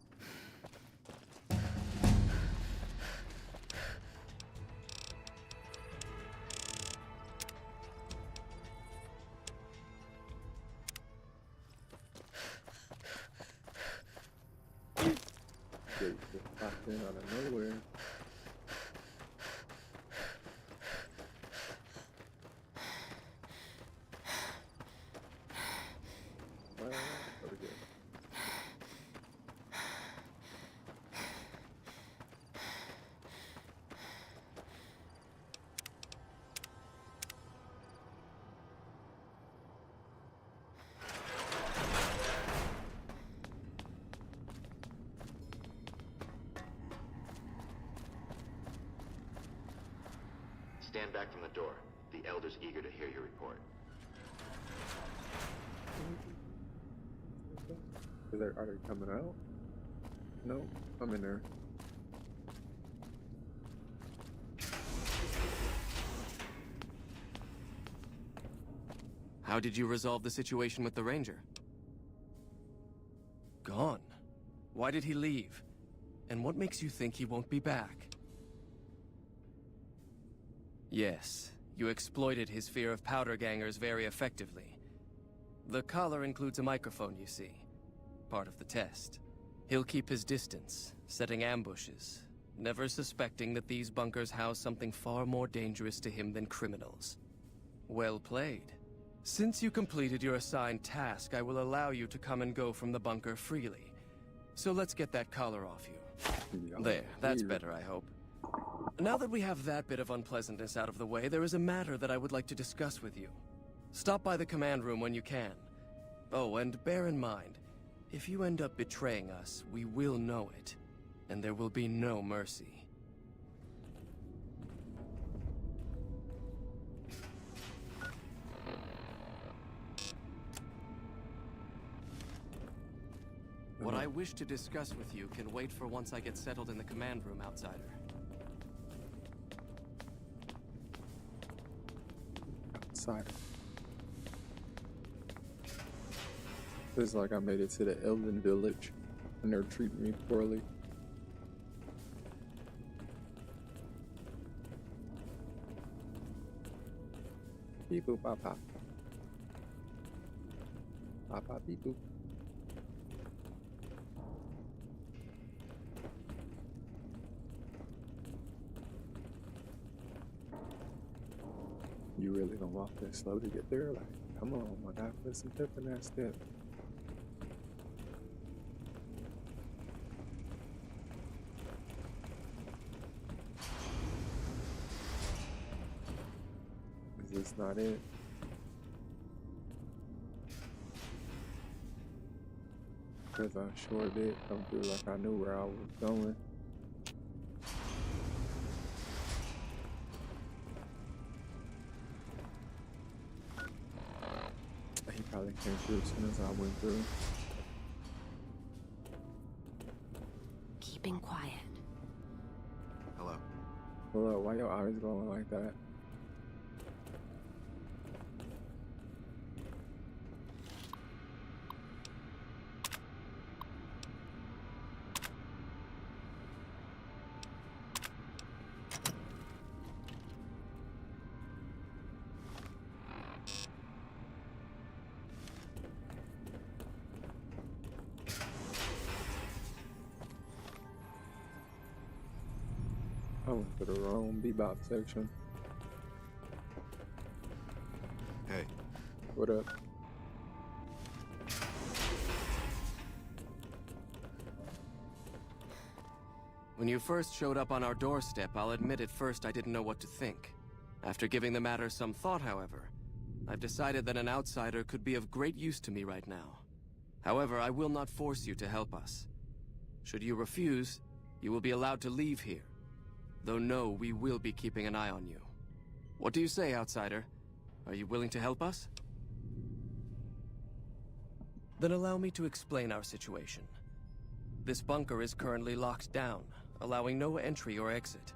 [SPEAKER 1] Gate just popped in out of nowhere. Well, there we go.
[SPEAKER 14] Stand back from the door. The Elder's eager to hear your report.
[SPEAKER 1] Are they coming out? No, I'm in there.
[SPEAKER 3] How did you resolve the situation with the Ranger? Gone. Why did he leave? And what makes you think he won't be back? Yes, you exploited his fear of powder gangers very effectively. The collar includes a microphone, you see. Part of the test. He'll keep his distance, setting ambushes, never suspecting that these bunkers house something far more dangerous to him than criminals. Well played. Since you completed your assigned task, I will allow you to come and go from the bunker freely. So let's get that collar off you. There, that's better, I hope. Now that we have that bit of unpleasantness out of the way, there is a matter that I would like to discuss with you. Stop by the command room when you can. Oh, and bear in mind, if you end up betraying us, we will know it, and there will be no mercy. What I wish to discuss with you can wait for once I get settled in the command room, Outsider.
[SPEAKER 1] Outsider. Feels like I made it to the Elven village, and they're treating me poorly. Beep boop pop pop. Pop pop beep boop. You really gonna walk that slow to get there? Like, come on, my guy, put some pep in that step. Is this not it? Because I sure did come through like I knew where I was going. He probably came through as soon as I went through.
[SPEAKER 5] Keeping quiet.
[SPEAKER 14] Hello.
[SPEAKER 1] Hello, why your eyes glowing like that? I went to the wrong bebop section.
[SPEAKER 14] Hey.
[SPEAKER 1] What up?
[SPEAKER 3] When you first showed up on our doorstep, I'll admit at first I didn't know what to think. After giving the matter some thought, however, I've decided that an outsider could be of great use to me right now. However, I will not force you to help us. Should you refuse, you will be allowed to leave here. Though no, we will be keeping an eye on you. What do you say, outsider? Are you willing to help us? Then allow me to explain our situation. This bunker is currently locked down, allowing no entry or exit,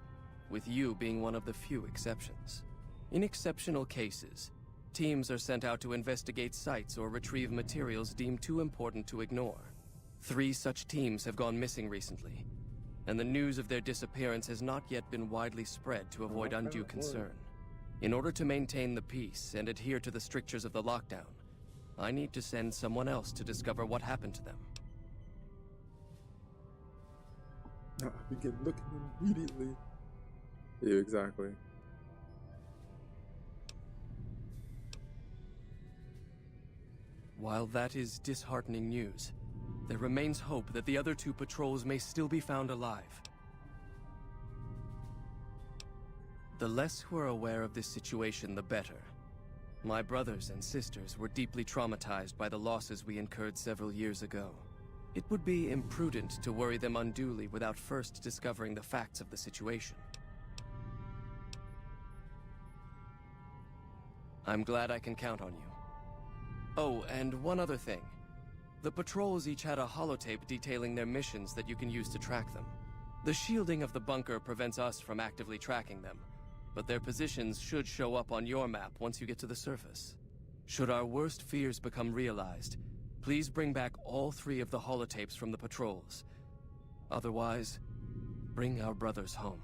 [SPEAKER 3] with you being one of the few exceptions. In exceptional cases, teams are sent out to investigate sites or retrieve materials deemed too important to ignore. 3 such teams have gone missing recently, and the news of their disappearance has not yet been widely spread to avoid undue concern. In order to maintain the peace and adhere to the strictures of the lockdown, I need to send someone else to discover what happened to them.
[SPEAKER 1] I begin looking immediately. Yeah, exactly.
[SPEAKER 3] While that is disheartening news, there remains hope that the other 2 patrols may still be found alive. The less who are aware of this situation, the better. My brothers and sisters were deeply traumatized by the losses we incurred several years ago. It would be imprudent to worry them unduly without first discovering the facts of the situation. I'm glad I can count on you. Oh, and one other thing. The patrols each had a holotape detailing their missions that you can use to track them. The shielding of the bunker prevents us from actively tracking them, but their positions should show up on your map once you get to the surface. Should our worst fears become realized, please bring back all 3 of the holotapes from the patrols. Otherwise, bring our brothers home.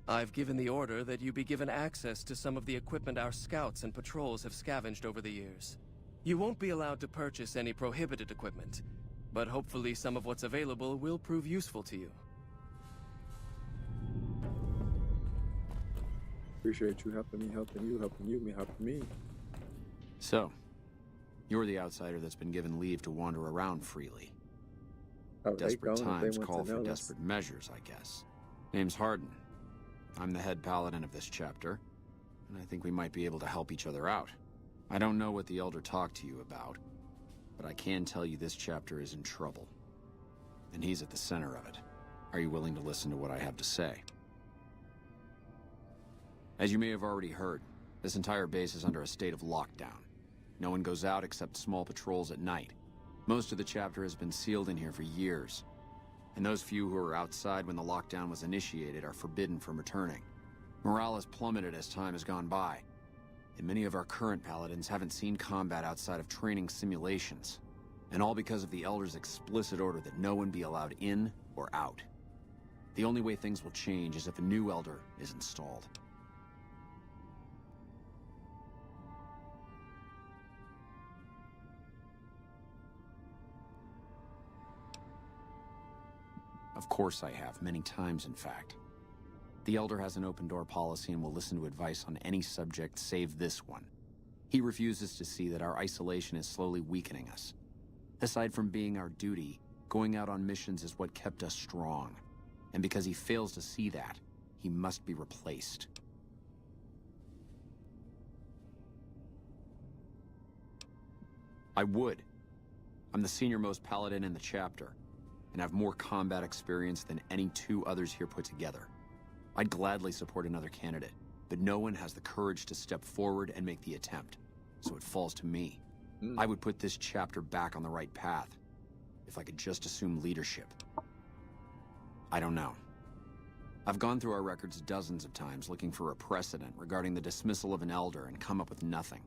[SPEAKER 3] I've given the order that you be given access to some of the equipment our scouts and patrols have scavenged over the years. You won't be allowed to purchase any prohibited equipment, but hopefully some of what's available will prove useful to you.
[SPEAKER 1] Appreciate you helping me, helping you, helping you, me helping me.
[SPEAKER 4] So, you're the outsider that's been given leave to wander around freely.
[SPEAKER 1] Oh,
[SPEAKER 4] Desperate times call for desperate measures, I guess. Name's Hardin. I'm the head paladin of this chapter, and I think we might be able to help each other out. I don't know what the Elder talked to you about, but I can tell you this chapter is in trouble. And he's at the center of it. Are you willing to listen to what I have to say? As you may have already heard, this entire base is under a state of lockdown. No one goes out except small patrols at night. Most of the chapter has been sealed in here for years, and those few who were outside when the lockdown was initiated are forbidden from returning. Morale has plummeted as time has gone by, and many of our current paladins haven't seen combat outside of training simulations, and all because of the Elder's explicit order that no one be allowed in or out. The only way things will change is if a new Elder is installed. Of course I have, many times in fact. The Elder has an open-door policy and will listen to advice on any subject save this one. He refuses to see that our isolation is slowly weakening us. Aside from being our duty, going out on missions is what kept us strong. And because he fails to see that, he must be replaced. I would. I'm the senior-most paladin in the chapter, and have more combat experience than any 2 others here put together. I'd gladly support another candidate, but no one has the courage to step forward and make the attempt, so it falls to me. I would put this chapter back on the right path, if I could just assume leadership. I don't know. I've gone through our records dozens of times looking for a precedent regarding the dismissal of an Elder and come up with nothing.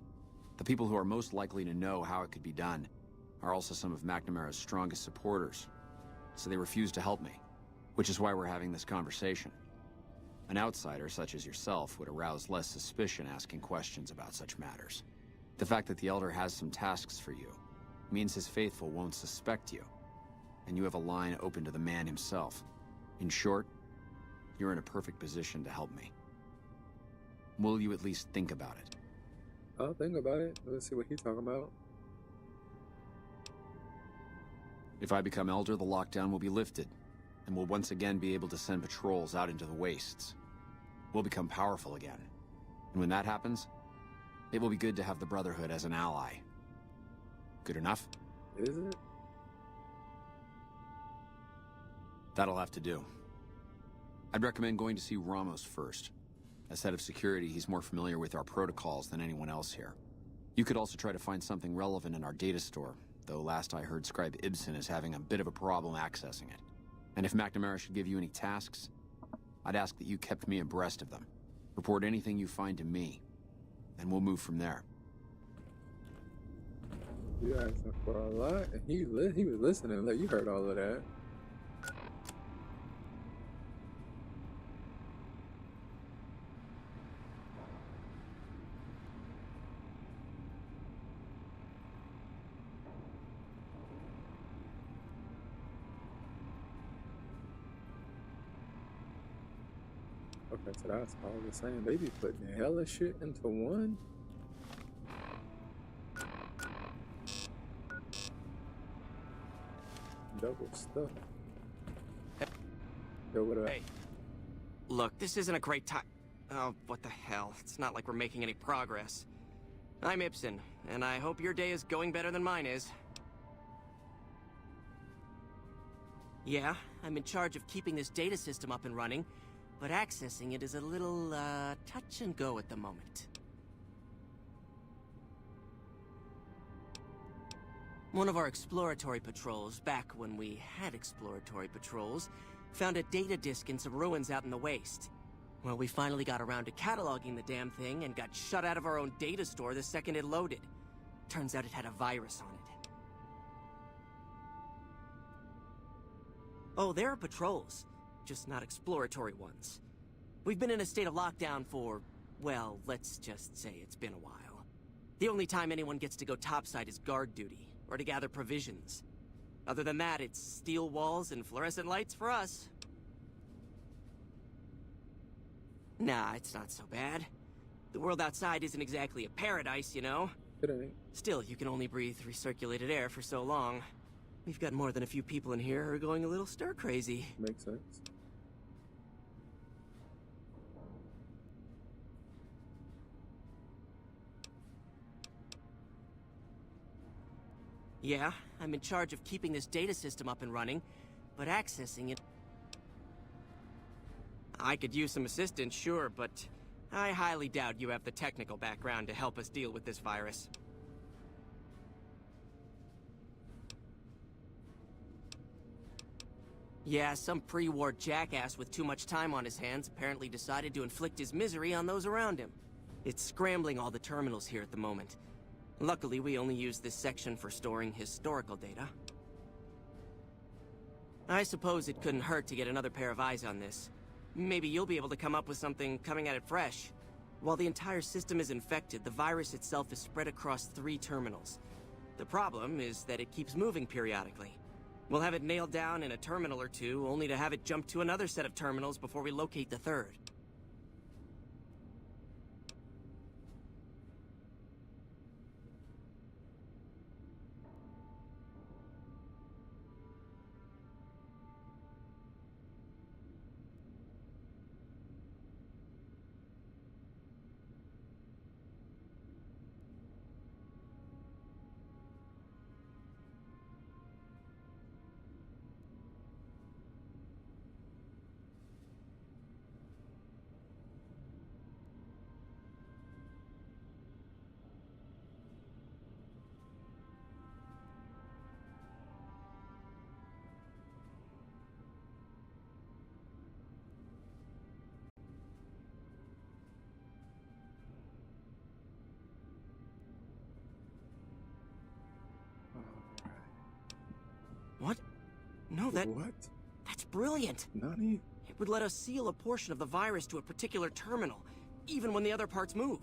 [SPEAKER 4] The people who are most likely to know how it could be done are also some of McNamara's strongest supporters, so they refuse to help me, which is why we're having this conversation. An outsider such as yourself would arouse less suspicion asking questions about such matters. The fact that the Elder has some tasks for you means his faithful won't suspect you, and you have a line open to the man himself. In short, you're in a perfect position to help me. Will you at least think about it?
[SPEAKER 1] I'll think about it. Let's see what he's talking about.
[SPEAKER 4] If I become Elder, the lockdown will be lifted, and we'll once again be able to send patrols out into the wastes. We'll become powerful again. And when that happens, it will be good to have the Brotherhood as an ally. Good enough?
[SPEAKER 1] Is it?
[SPEAKER 4] That'll have to do. I'd recommend going to see Ramos first. As head of security, he's more familiar with our protocols than anyone else here. You could also try to find something relevant in our data store, though last I heard Scribe Ibsen is having a bit of a problem accessing it. And if McNamara should give you any tasks, I'd ask that you kept me abreast of them. Report anything you find to me, and we'll move from there.
[SPEAKER 1] You asked him for a lot, and he was listening. Like, you heard all of that. Okay, so that's all the same. They be putting hella shit into one. Double stuff. Yo, what up?
[SPEAKER 16] Hey, look, this isn't a great time. Oh, what the hell? It's not like we're making any progress. I'm Ibsen, and I hope your day is going better than mine is. Yeah, I'm in charge of keeping this data system up and running, but accessing it is a little, touch and go at the moment. One of our exploratory patrols, back when we had exploratory patrols, found a data disk in some ruins out in the waste. Well, we finally got around to cataloging the damn thing and got shut out of our own data store the second it loaded. Turns out it had a virus on it. Oh, there are patrols, just not exploratory ones. We've been in a state of lockdown for, well, let's just say it's been a while. The only time anyone gets to go topside is guard duty, or to gather provisions. Other than that, it's steel walls and fluorescent lights for us. Nah, it's not so bad. The world outside isn't exactly a paradise, you know?
[SPEAKER 1] It ain't.
[SPEAKER 16] Still, you can only breathe recirculated air for so long. We've got more than a few people in here who are going a little stir-crazy.
[SPEAKER 1] Makes sense.
[SPEAKER 16] Yeah, I'm in charge of keeping this data system up and running, but accessing it... I could use some assistance, sure, but I highly doubt you have the technical background to help us deal with this virus. Yeah, some pre-war jackass with too much time on his hands apparently decided to inflict his misery on those around him. It's scrambling all the terminals here at the moment. Luckily, we only use this section for storing historical data. I suppose it couldn't hurt to get another pair of eyes on this. Maybe you'll be able to come up with something coming at it fresh. While the entire system is infected, the virus itself is spread across 3 terminals. The problem is that it keeps moving periodically. We'll have it nailed down in a terminal or 2, only to have it jump to another set of terminals before we locate the 3rd. What? No, that...
[SPEAKER 1] What?
[SPEAKER 16] That's brilliant!
[SPEAKER 1] Nani?
[SPEAKER 16] It would let us seal a portion of the virus to a particular terminal, even when the other parts move.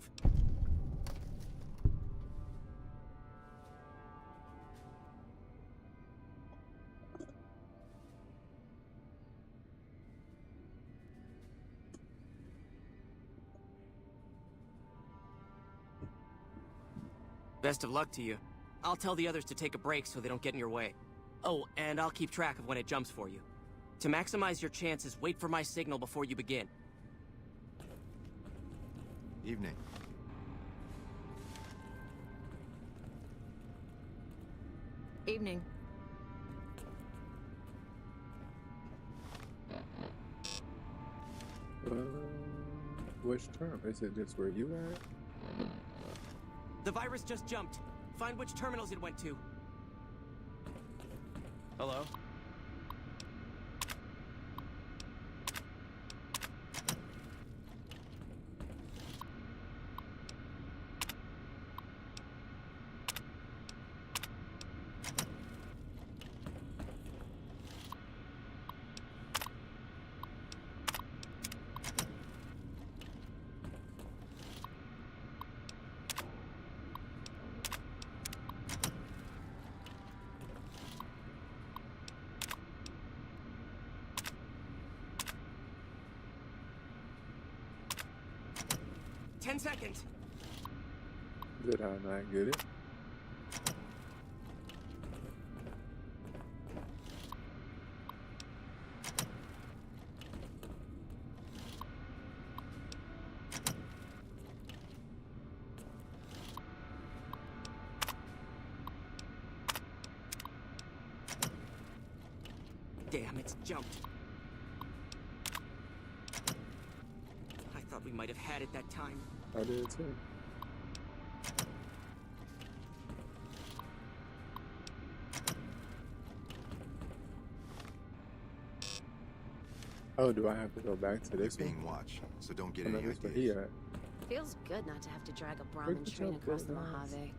[SPEAKER 16] Best of luck to you. I'll tell the others to take a break so they don't get in your way. Oh, and I'll keep track of when it jumps for you. To maximize your chances, wait for my signal before you begin.
[SPEAKER 14] Evening.
[SPEAKER 2] Evening.
[SPEAKER 1] Which term? Is it just where you at?
[SPEAKER 16] The virus just jumped. Find which terminals it went to.
[SPEAKER 3] Hello?
[SPEAKER 16] Ten seconds.
[SPEAKER 1] Did I not get it?
[SPEAKER 16] Damn, it's jumped. I thought we might have had it that time.
[SPEAKER 1] I did too. Oh, do I have to go back to this
[SPEAKER 14] You're being
[SPEAKER 1] one?
[SPEAKER 14] watched, so don't get
[SPEAKER 1] I know
[SPEAKER 14] any
[SPEAKER 1] that's where he
[SPEAKER 14] ideas.
[SPEAKER 1] at.
[SPEAKER 6] Feels good not to have to drag a
[SPEAKER 1] Where'd
[SPEAKER 6] Brahmin
[SPEAKER 1] the
[SPEAKER 6] train
[SPEAKER 1] jump
[SPEAKER 6] across
[SPEAKER 1] go,
[SPEAKER 6] the
[SPEAKER 1] guys?
[SPEAKER 6] Mojave.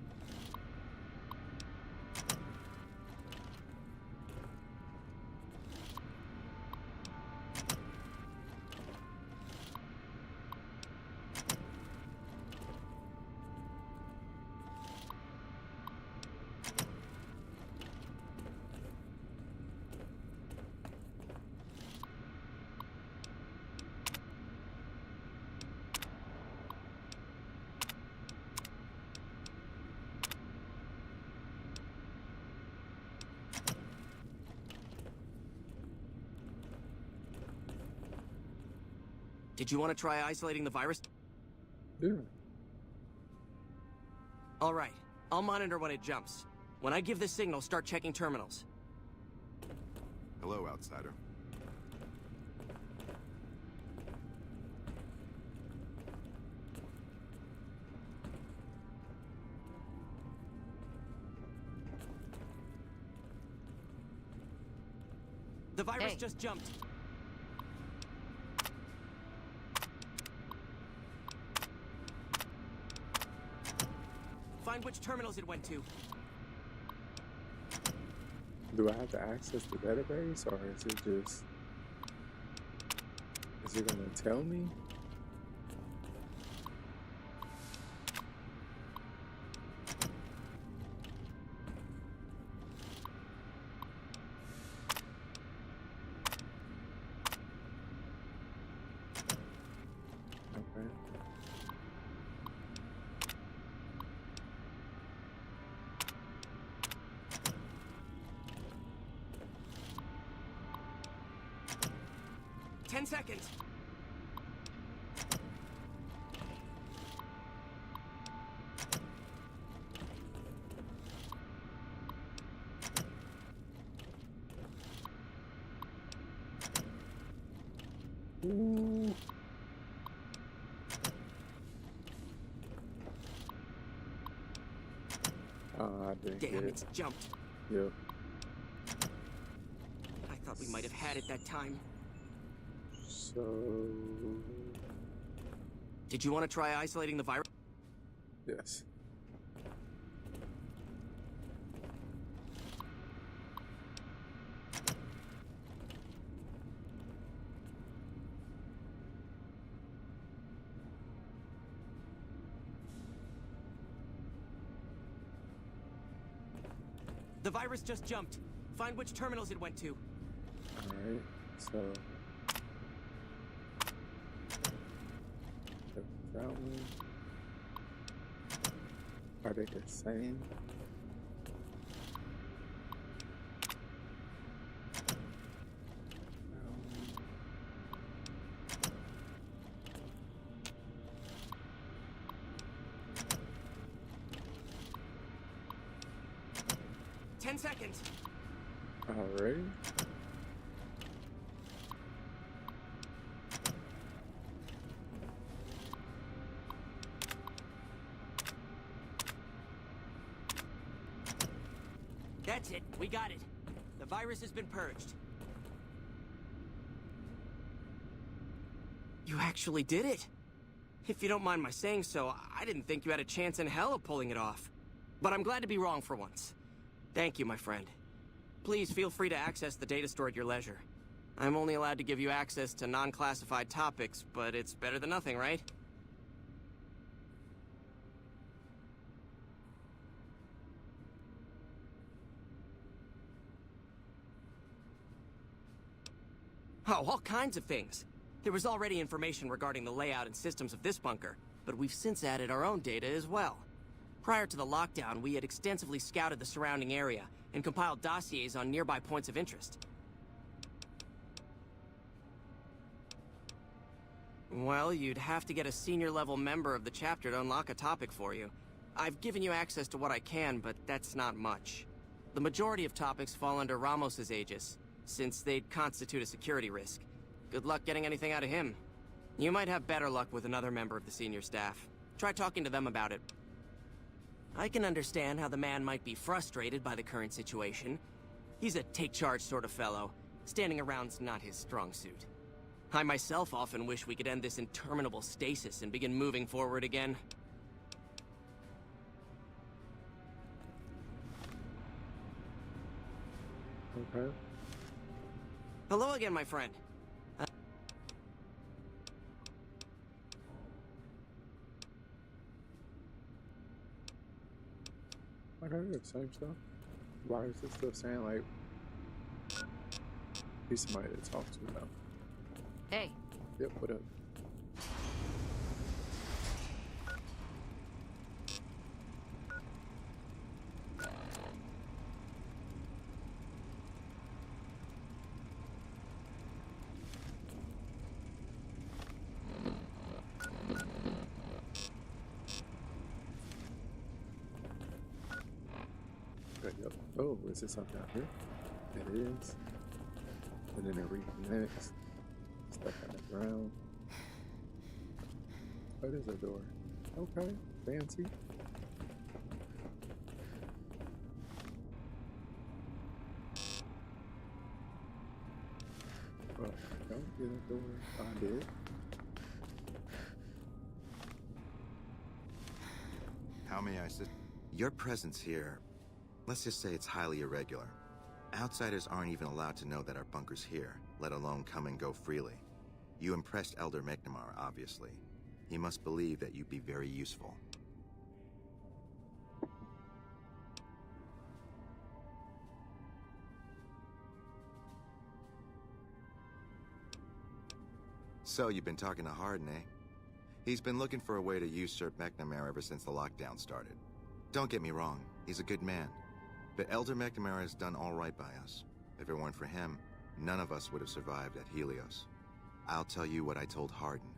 [SPEAKER 16] Did you want to try isolating the virus?
[SPEAKER 1] Yeah.
[SPEAKER 16] All right. I'll monitor when it jumps. When I give the signal, start checking terminals.
[SPEAKER 14] Hello, outsider.
[SPEAKER 16] The virus
[SPEAKER 2] Hey.
[SPEAKER 16] just jumped. Find which terminals it went to.
[SPEAKER 1] Do I have to access the database, or is it just... Is it gonna tell me? Okay.
[SPEAKER 16] Ten seconds.
[SPEAKER 1] Ooh. I didn't get
[SPEAKER 16] Damn,
[SPEAKER 1] it.
[SPEAKER 16] it's jumped.
[SPEAKER 1] Yep.
[SPEAKER 16] I thought we might have had it that time.
[SPEAKER 1] So...
[SPEAKER 16] Did you want to try isolating the virus?
[SPEAKER 1] Yes.
[SPEAKER 16] The virus just jumped. Find which terminals it went to.
[SPEAKER 1] Alright, so... That one... Are they the same?
[SPEAKER 16] Ten seconds.
[SPEAKER 1] Alright.
[SPEAKER 16] That's it. We got it. The virus has been purged. You actually did it. If you don't mind my saying so, I didn't think you had a chance in hell of pulling it off. But I'm glad to be wrong for once. Thank you, my friend. Please feel free to access the data store at your leisure. I'm only allowed to give you access to non-classified topics, but it's better than nothing, right? Oh, all kinds of things. There was already information regarding the layout and systems of this bunker, but we've since added our own data as well. Prior to the lockdown, we had extensively scouted the surrounding area and compiled dossiers on nearby points of interest. Well, you'd have to get a senior-level member of the chapter to unlock a topic for you. I've given you access to what I can, but that's not much. The majority of topics fall under Ramos's aegis, since they'd constitute a security risk. Good luck getting anything out of him. You might have better luck with another member of the senior staff. Try talking to them about it. I can understand how the man might be frustrated by the current situation. He's a take-charge sort of fellow. Standing around's not his strong suit. I myself often wish we could end this interminable stasis and begin moving forward again.
[SPEAKER 1] Okay.
[SPEAKER 16] Hello again, my friend.
[SPEAKER 1] Okay, same stuff. Why is it still saying like he's somebody to talk to now?
[SPEAKER 2] Hey.
[SPEAKER 1] Yep, what up? Okay, yep. Oh, is this something out here? It is. And then it reconnects. Stuff on the ground. Oh, there's a door. Okay, fancy. Oh, don't get a door. I did.
[SPEAKER 14] How may I assist? Your presence here, let's just say it's highly irregular. Outsiders aren't even allowed to know that our bunker's here, let alone come and go freely. You impressed Elder McNamara, obviously. He must believe that you'd be very useful. So, you've been talking to Hardin, eh? He's been looking for a way to usurp McNamara ever since the lockdown started. Don't get me wrong, he's a good man. But Elder McNamara has done all right by us. If it weren't for him, none of us would have survived at Helios. I'll tell you what I told Hardin.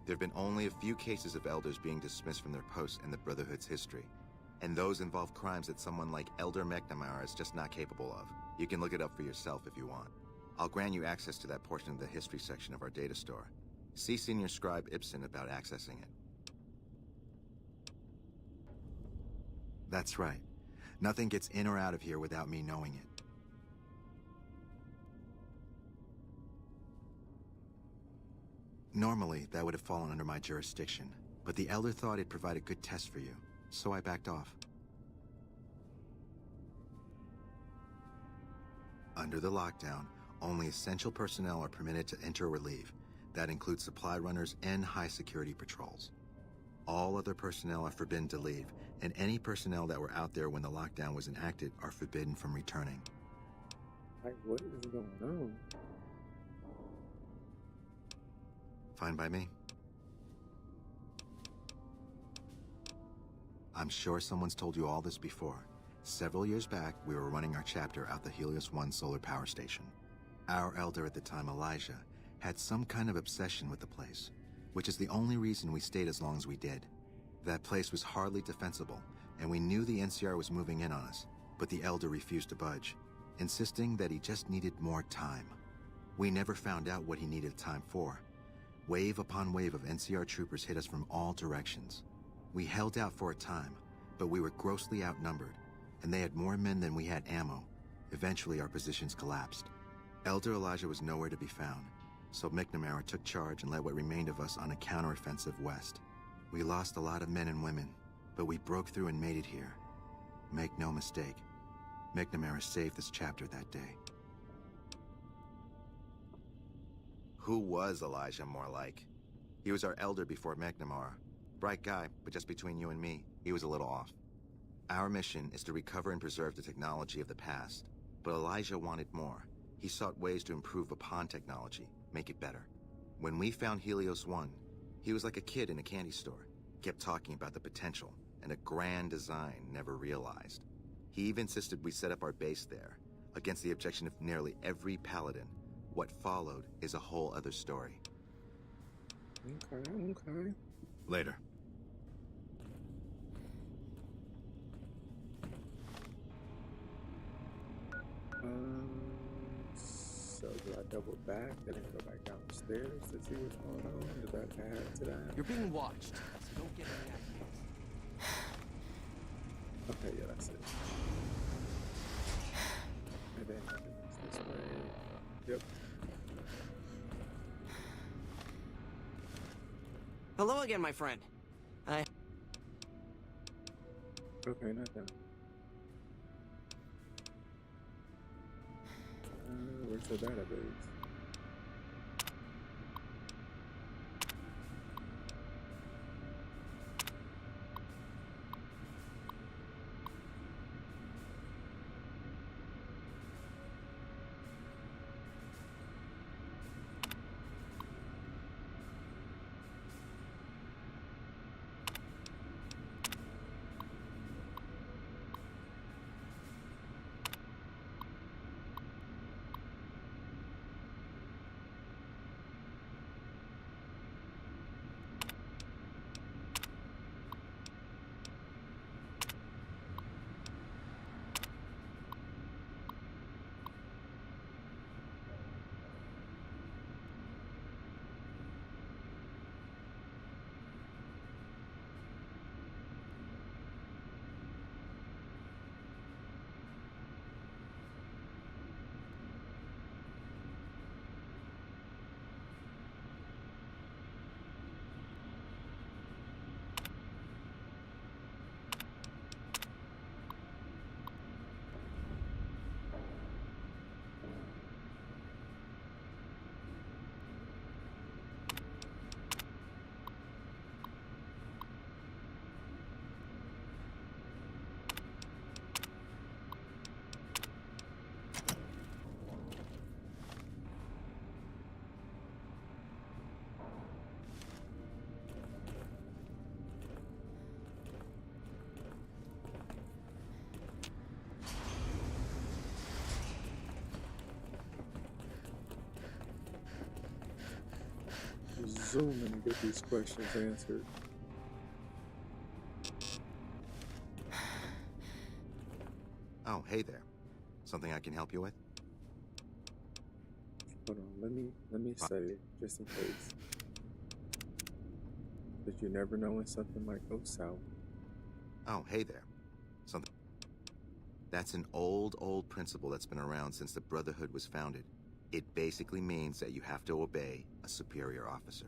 [SPEAKER 14] There have been only a few cases of elders being dismissed from their posts in the Brotherhood's history. And those involve crimes that someone like Elder McNamara is just not capable of. You can look it up for yourself if you want. I'll grant you access to that portion of the history section of our data store. See Senior Scribe Ibsen about accessing it. That's right. Nothing gets in or out of here without me knowing it. Normally, that would have fallen under my jurisdiction, but the Elder thought it'd provide a good test for you, so I backed off. Under the lockdown, only essential personnel are permitted to enter or leave. That includes supply runners and high-security patrols. All other personnel are forbidden to leave, and any personnel that were out there when the lockdown was enacted are forbidden from returning.
[SPEAKER 1] Like, what is going on?
[SPEAKER 14] Fine by me. I'm sure someone's told you all this before. Several years back, we were running our chapter out the Helios 1 solar power station. Our elder at the time, Elijah, had some kind of obsession with the place, which is the only reason we stayed as long as we did. That place was hardly defensible, and we knew the NCR was moving in on us, but the elder refused to budge, insisting that he just needed more time. We never found out what he needed time for. Wave upon wave of NCR troopers hit us from all directions. We held out for a time, but we were grossly outnumbered, and they had more men than we had ammo. Eventually, our positions collapsed. Elder Elijah was nowhere to be found, so McNamara took charge and led what remained of us on a counteroffensive west. We lost a lot of men and women, but we broke through and made it here. Make no mistake, McNamara saved this chapter that day. Who was Elijah more like? He was our elder before McNamara. Bright guy, but just between you and me, he was a little off. Our mission is to recover and preserve the technology of the past, but Elijah wanted more. He sought ways to improve upon technology, make it better. When we found Helios 1, he was like a kid in a candy store, kept talking about the potential and a grand design never realized. He even insisted we set up our base there, against the objection of nearly every paladin. What followed is a whole other story.
[SPEAKER 1] Okay.
[SPEAKER 14] Later.
[SPEAKER 1] So do I double back and then go back downstairs to see what's going on? Does that add to that?
[SPEAKER 3] You're being watched, so don't get any ideas.
[SPEAKER 1] Okay, yeah, that's it. And then it's this way. Yep.
[SPEAKER 16] Hello again, my friend.
[SPEAKER 1] Okay, not that. Where's the database? Zoom in and get these questions answered.
[SPEAKER 14] Oh, hey there. Something I can help you with?
[SPEAKER 1] Hold on, let me say, just in case. Because you never know when something might go south.
[SPEAKER 14] Oh, hey there. Something. That's an old principle that's been around since the Brotherhood was founded. It basically means that you have to obey a superior officer.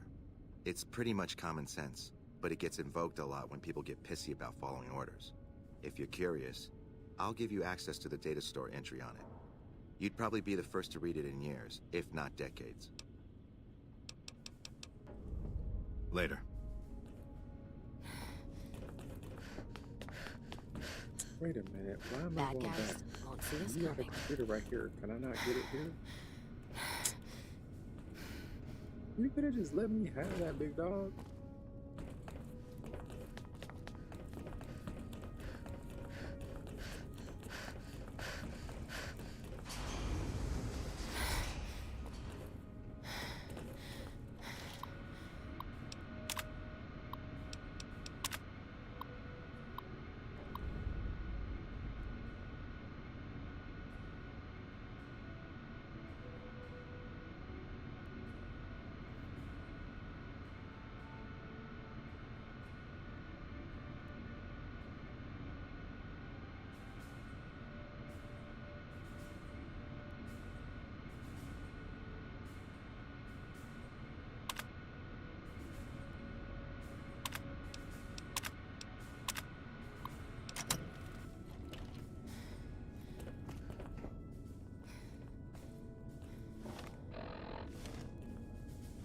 [SPEAKER 14] It's pretty much common sense, but it gets invoked a lot when people get pissy about following orders. If you're curious, I'll give you access to the data store entry on it. You'd probably be the first to read it in years, if not decades. Later.
[SPEAKER 1] Wait a minute, why am I
[SPEAKER 5] Bad
[SPEAKER 1] going
[SPEAKER 5] guys
[SPEAKER 1] back?
[SPEAKER 5] won't see us
[SPEAKER 1] You got a
[SPEAKER 5] coming.
[SPEAKER 1] computer right here. Can I not get it here? You could have just let me have that, big dog.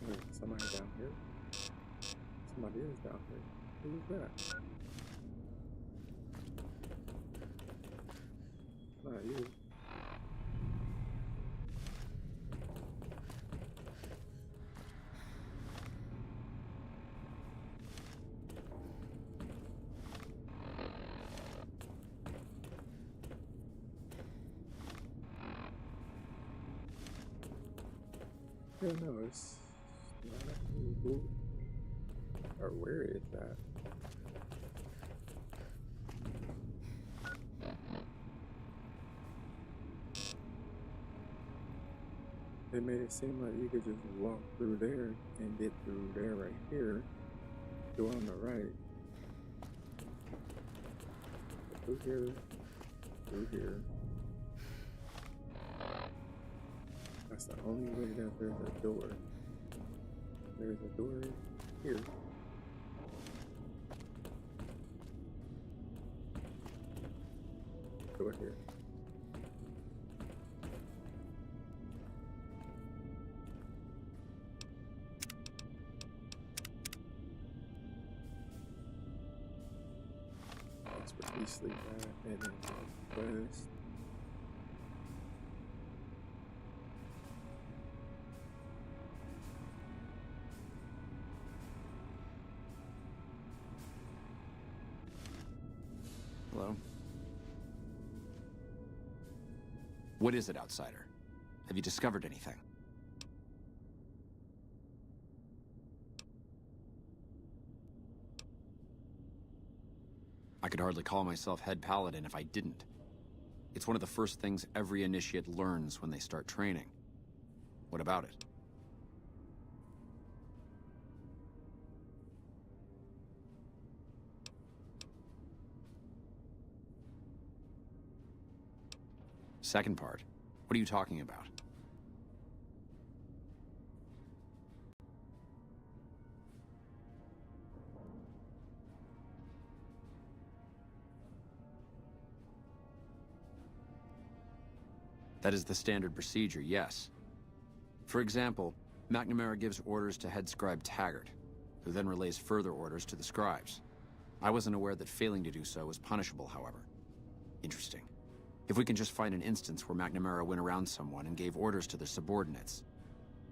[SPEAKER 1] Wait, somebody down here? Somebody is down here. Who is that? Not you. Yeah, no, it's not who or where is that? They made it seem like you could just walk through there and get through there right here. Go on the right. Through here. Through here. That's the only way that there's a door. There's a door here. Go here. That's where we sleep at, and then west.
[SPEAKER 4] Hello? What is it, outsider? Have you discovered anything? I could hardly call myself head paladin if I didn't. It's one of the first things every initiate learns when they start training. What about it? Second part. What are you talking about? That is the standard procedure, yes. For example, McNamara gives orders to head scribe Taggart, who then relays further orders to the scribes. I wasn't aware that failing to do so was punishable, however. Interesting. If we can just find an instance where McNamara went around someone and gave orders to their subordinates,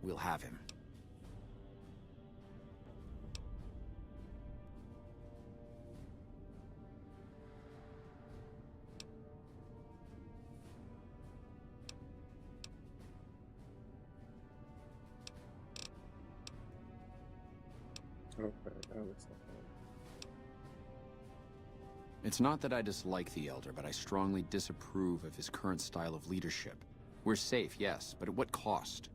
[SPEAKER 4] we'll have him.
[SPEAKER 1] Okay, that was
[SPEAKER 4] It's not that I dislike the Elder, but I strongly disapprove of his current style of leadership. We're safe, yes, but at what cost?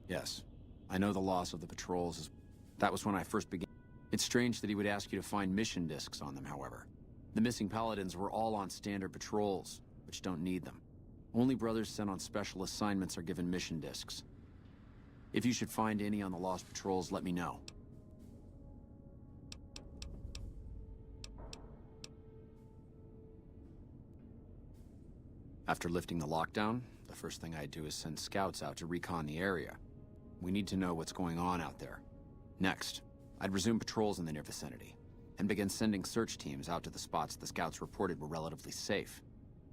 [SPEAKER 4] Yes, I know the loss of the patrols is... That was when I first began. It's strange that he would ask you to find mission discs on them, however. The missing paladins were all on standard patrols, which don't need them. Only brothers sent on special assignments are given mission discs. If you should find any on the lost patrols, let me know. After lifting the lockdown, the first thing I'd do is send scouts out to recon the area. We need to know what's going on out there. Next, I'd resume patrols in the near vicinity, and begin sending search teams out to the spots the scouts reported were relatively safe.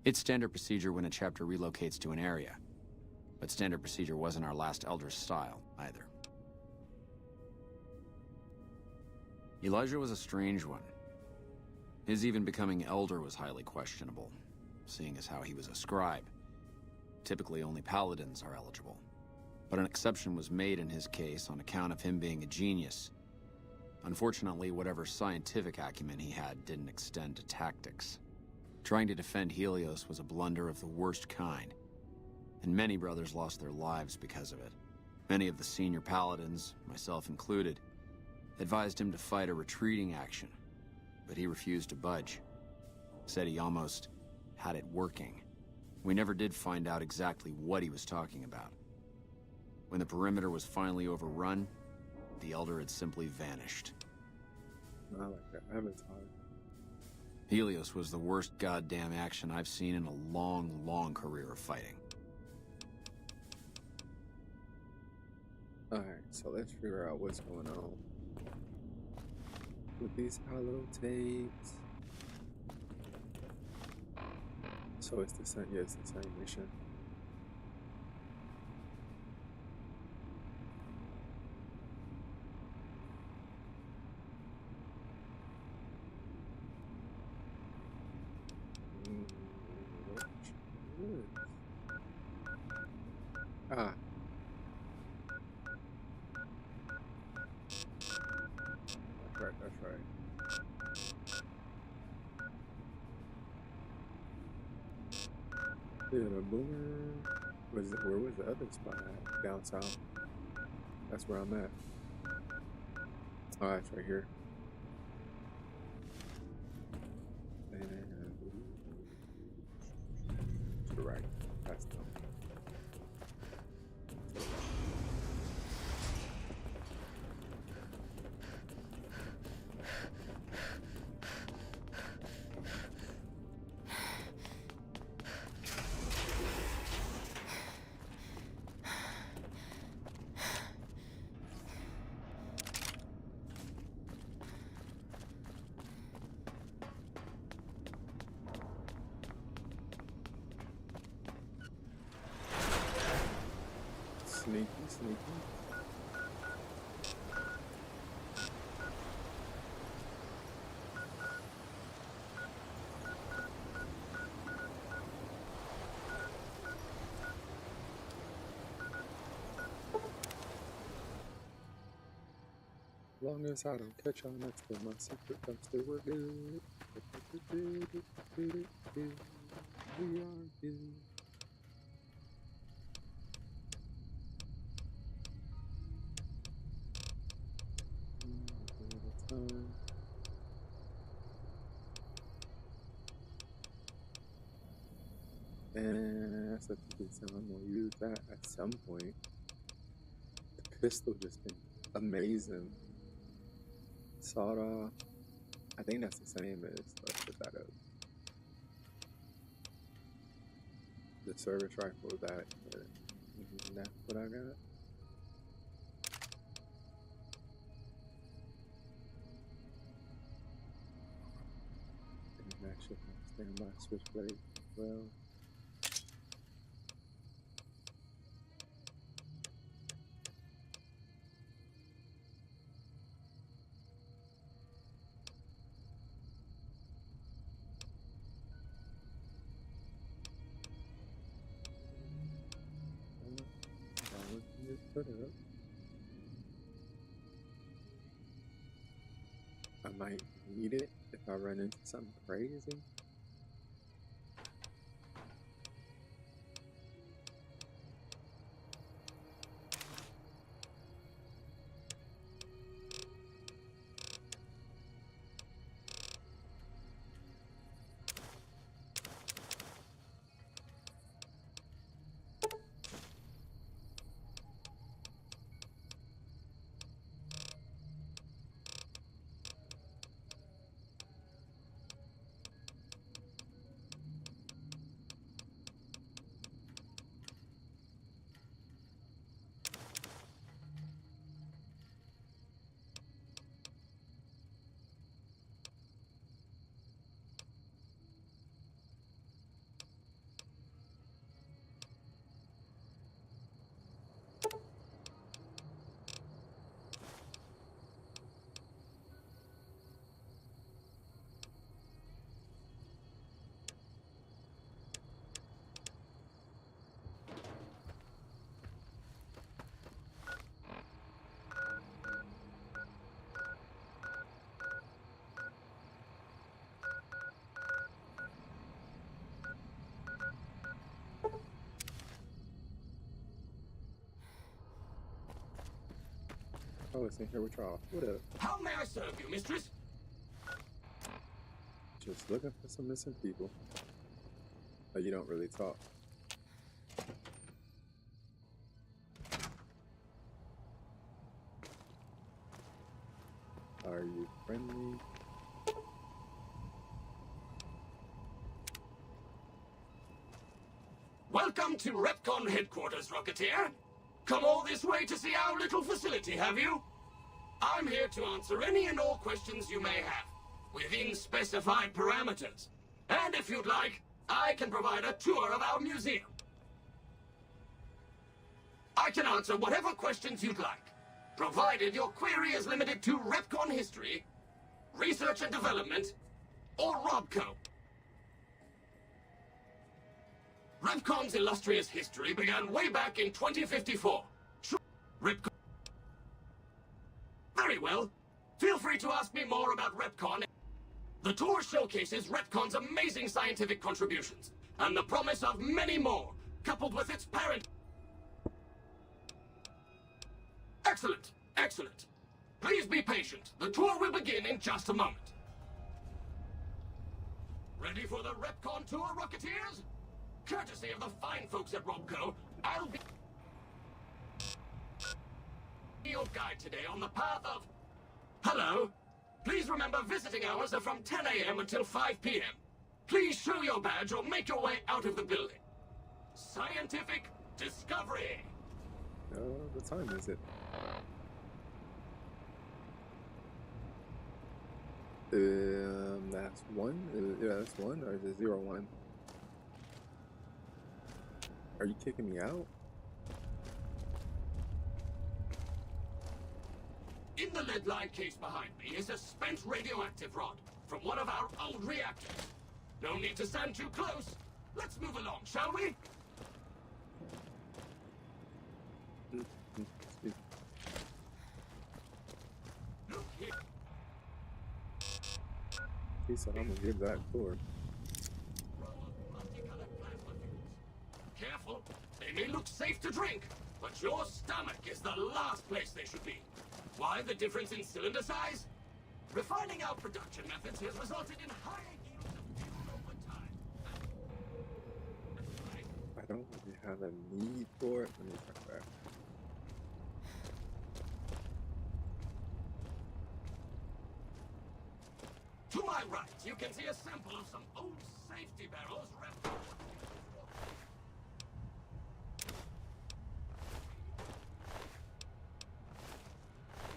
[SPEAKER 4] It's standard procedure when a chapter relocates to an area. But standard procedure wasn't our last Elder's style, either. Elijah was a strange one. His even becoming Elder was highly questionable, seeing as how he was a scribe. Typically, only paladins are eligible. But an exception was made in his case on account of him being a genius. Unfortunately, whatever scientific acumen he had didn't extend to tactics. Trying to defend Helios was a blunder of the worst kind, and many brothers lost their lives because of it. Many of the senior paladins, myself included, advised him to fight a retreating action, but he refused to budge. Said he almost had it working. We never did find out exactly what he was talking about. When the perimeter was finally overrun, the Elder had simply vanished.
[SPEAKER 1] not like an avatar.
[SPEAKER 4] Helios was the worst goddamn action I've seen in a long, long career of fighting.
[SPEAKER 1] Alright, so let's figure out what's going on with these hollow tapes. So it's the same, yeah, it's the same mission. Ah. That's right. Yeah, the boomer was it, where was the other spot at? Down south. That's where I'm at. Oh, that's right here. And to the right. That's the to the right. Sneaky, sneaky. As long as I don't catch on next to my secret dumpster, we're good. We are good. And that's what you can tell. I'm gonna use that at some point. The pistol just been amazing. Sawed off. I think that's the same as, let's put that up. The service rifle, that's what I got. And that should have standby switchblade as well. Put it up. I might need it if I run into something crazy. Oh, it's in here with y'all. What up?
[SPEAKER 17] How may I serve you, mistress?
[SPEAKER 1] Just looking for some missing people. Oh, you don't really talk. Are you friendly?
[SPEAKER 17] Welcome to Repcon headquarters, Rocketeer. Come all this way to see our little facility, have you? I'm here to answer any and all questions you may have, within specified parameters. And if you'd like, I can provide a tour of our museum. I can answer whatever questions you'd like, provided your query is limited to Repcon history, research and development, or Robco. Repcon's illustrious history began way back in 2054. Repcon. Very well. Feel free to ask me more about Repcon. The tour showcases Repcon's amazing scientific contributions, and the promise of many more, coupled with its parent... Excellent, excellent. Please be patient. The tour will begin in just a moment. Ready for the Repcon tour, Rocketeers? Courtesy of the fine folks at Robco, I'll be your guide today on the path of... Hello. Please remember visiting hours are from 10 a.m. until 5 p.m. Please show your badge or make your way out of the building. Scientific discovery.
[SPEAKER 1] What time is it? That's 1? Yeah, that's 1, or is it 01? Are you kicking me out?
[SPEAKER 17] line case behind me is a spent radioactive rod from one of our old reactors. No need to stand too close. Let's move along, shall we? Look here.
[SPEAKER 1] He said, I'm gonna give that cord.
[SPEAKER 17] Careful, they may look safe to drink, but your stomach is the last place they should be. Why the difference in cylinder size? Refining our production methods has resulted in higher yields of fuel over time.
[SPEAKER 1] I don't really have a need for it. Let me check back.
[SPEAKER 17] To my right, you can see a sample of some old safety barrels wrapped up.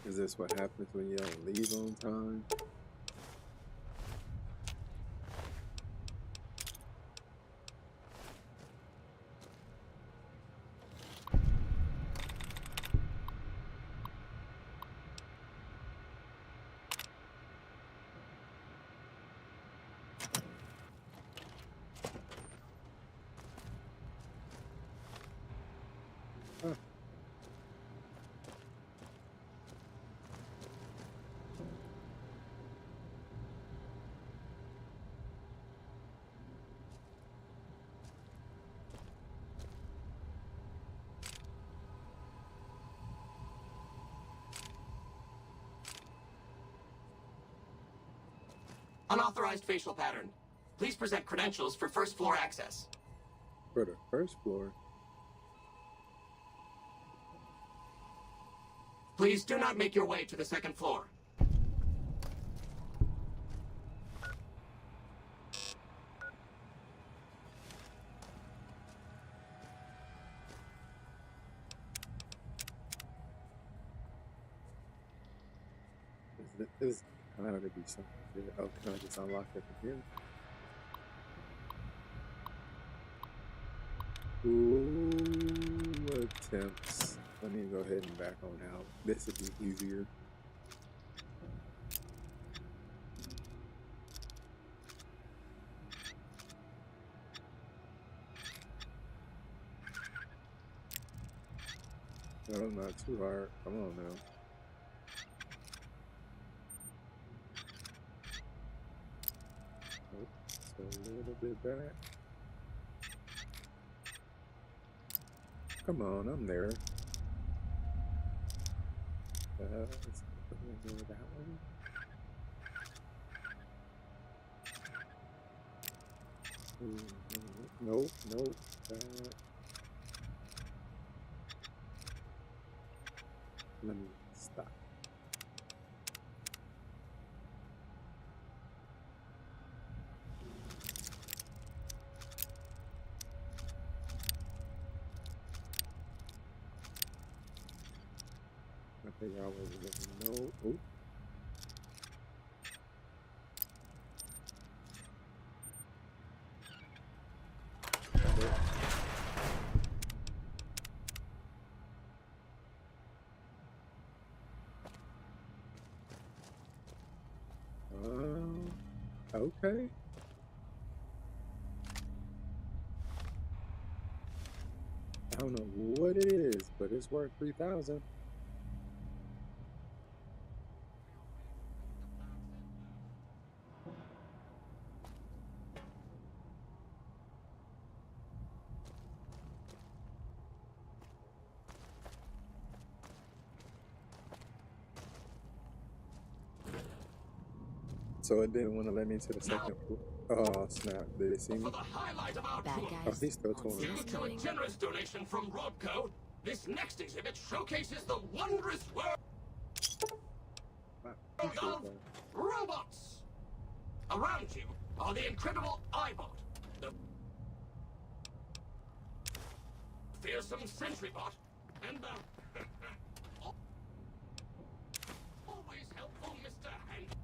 [SPEAKER 1] Is this what happens when you don't leave on time?
[SPEAKER 17] Unauthorized facial pattern. Please present credentials for first floor access.
[SPEAKER 1] For the first floor?
[SPEAKER 17] Please do not make your way to the second floor.
[SPEAKER 1] Is how to be something good. Oh, can I just unlock it from here? Ooh, attempts. Let me go ahead and back on out. This would be easier. No, not too hard. Come on now. Nope. So a little bit back. Come on, I'm there. Let's go that one. Nope, nope. Let me stop. I think I was looking. No. Oop. Okay. I don't know what it is, but it's worth 3,000. So it didn't want to let me to the second floor. Oh, snap. Did it see me?
[SPEAKER 17] For the highlight of our
[SPEAKER 2] Bad
[SPEAKER 17] tour,
[SPEAKER 1] Oh, he's still touring.
[SPEAKER 17] due to a generous donation from Rodco, this next exhibit showcases the wondrous world of robots. Around you are the incredible iBot, the fearsome SentryBot, and the always helpful Mr. Hand.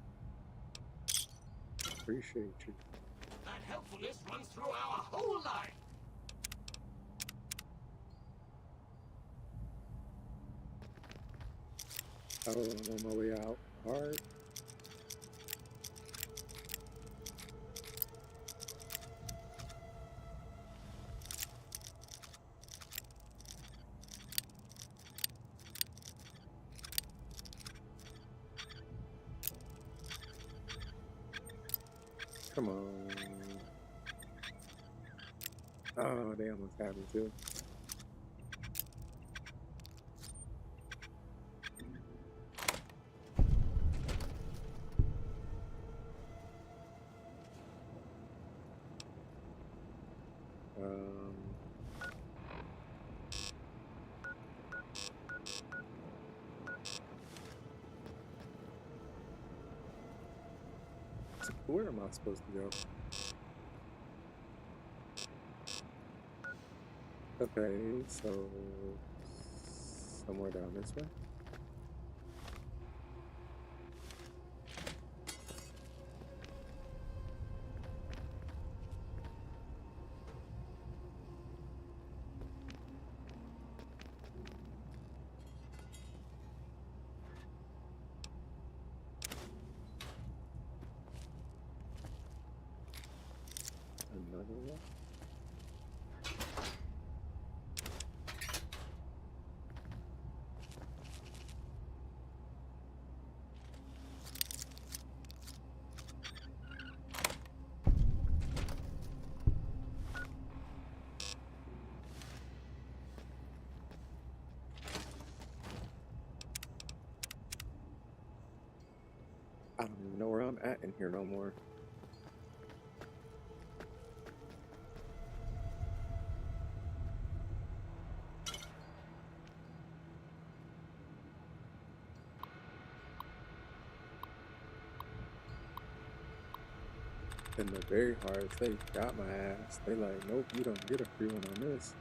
[SPEAKER 1] Appreciate you.
[SPEAKER 17] That helpfulness runs through our whole line.
[SPEAKER 1] Oh, I'm on my way out. Hard. Come on. Oh, they almost had me too. Where am I supposed to go? Okay, so somewhere down this way. Another one. I don't even know where I'm at in here no more. And the very hard, they got my ass. They like, nope, you don't get a free one on this.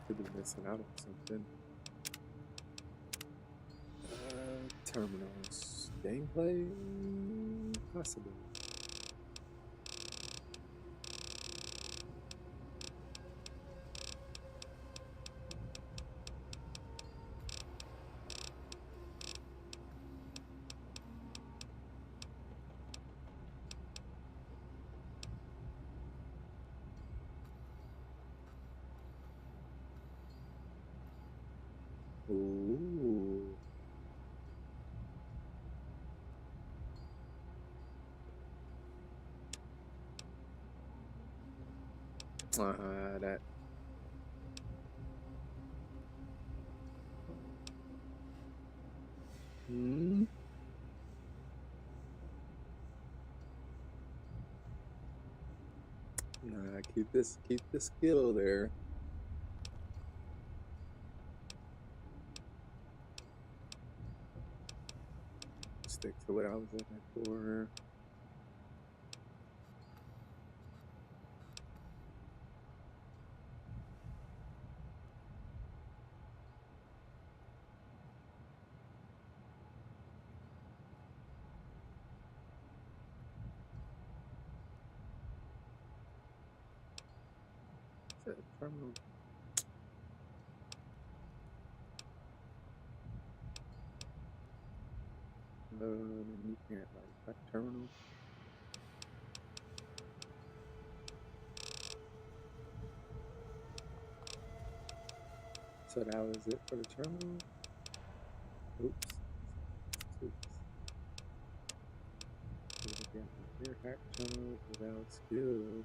[SPEAKER 1] Could be missing out on something. Terminals. Gameplay? Possibly. Ooh. That. Nah, keep this skill there. Stick to what I was looking for. Is that a terminal? You can't like that terminal. So that was it for the terminal. Oops. Oops. Again, rear hack terminal without skill.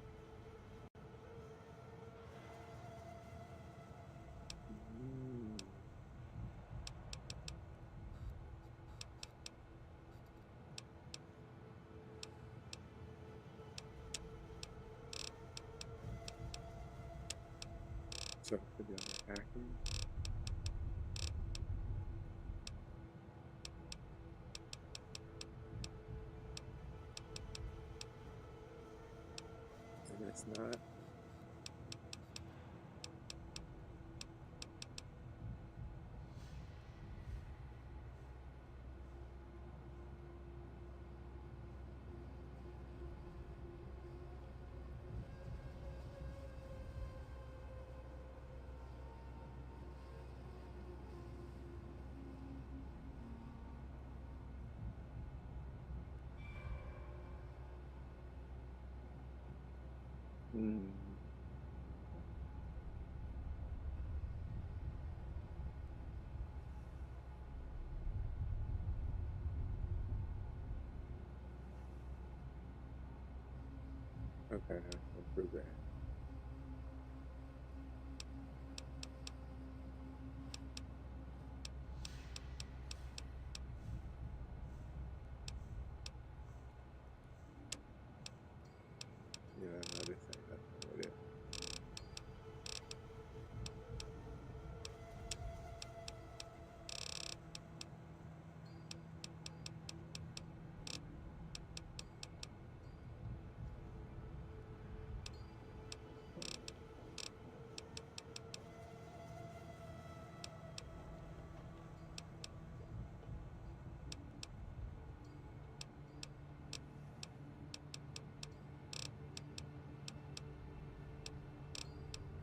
[SPEAKER 1] So it could be on the hacking. And it's not. Hmm. Okay, I can improve that. Yeah, no, this ain't nothing with it.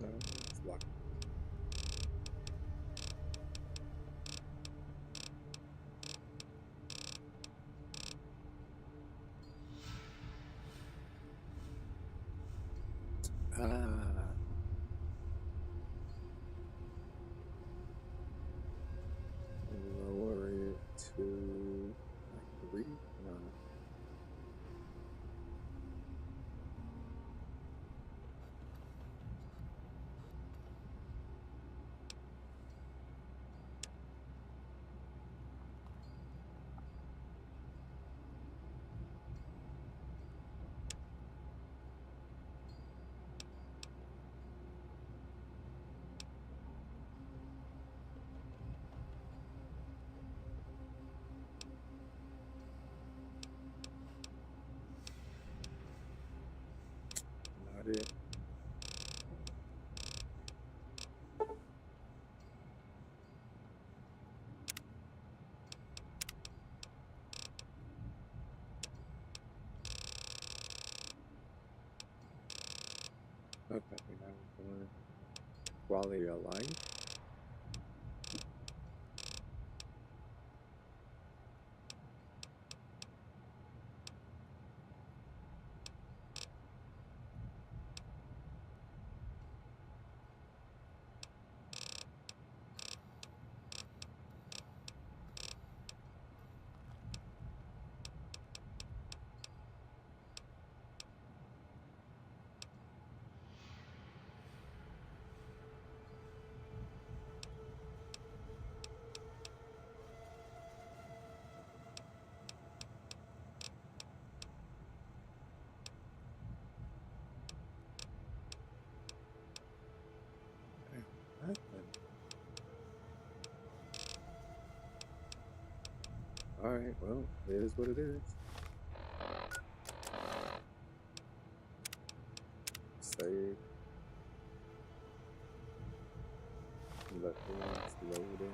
[SPEAKER 1] No, it's locked. Ah. Lower it to like 3? No. Not it. Okay, now we're doing quality of life. Nothing. Alright, well, it is what it is. Save. Let things load in.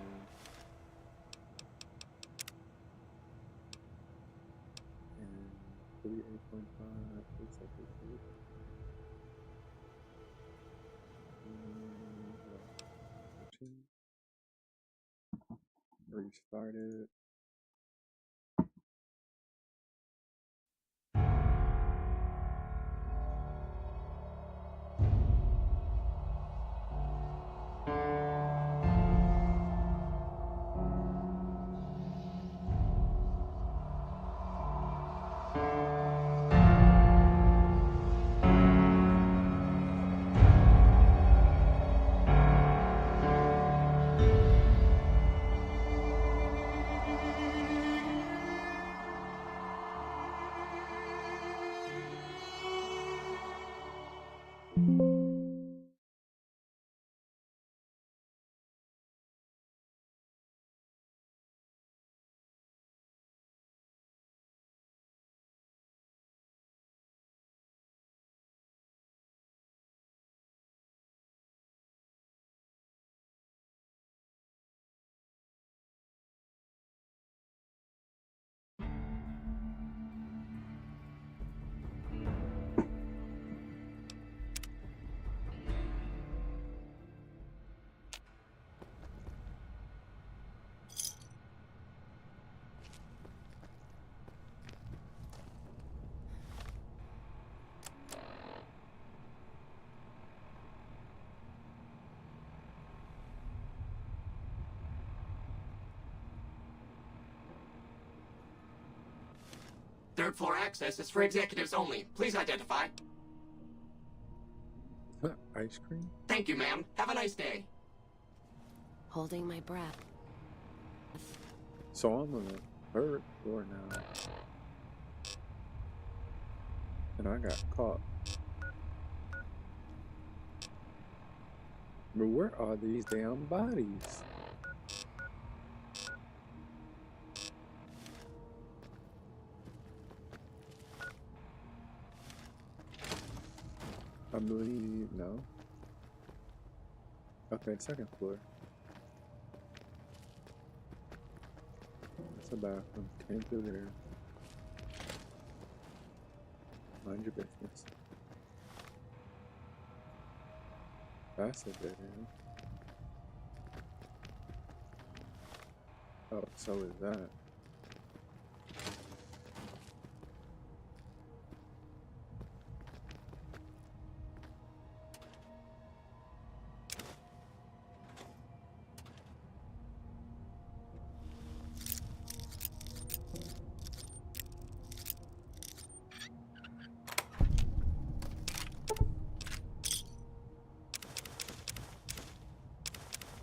[SPEAKER 1] And 38.5, looks like it's good. Restart it.
[SPEAKER 17] Third floor access is for executives only. Please identify.
[SPEAKER 1] Ice cream?
[SPEAKER 17] Thank you, ma'am. Have a nice day.
[SPEAKER 6] Holding my breath.
[SPEAKER 1] So I'm on the third floor now. And I got caught. But where are these damn bodies? I believe, no. Okay, second floor. That's a bathroom. Came through there. Mind your business. That's a dead end. Oh, so is that.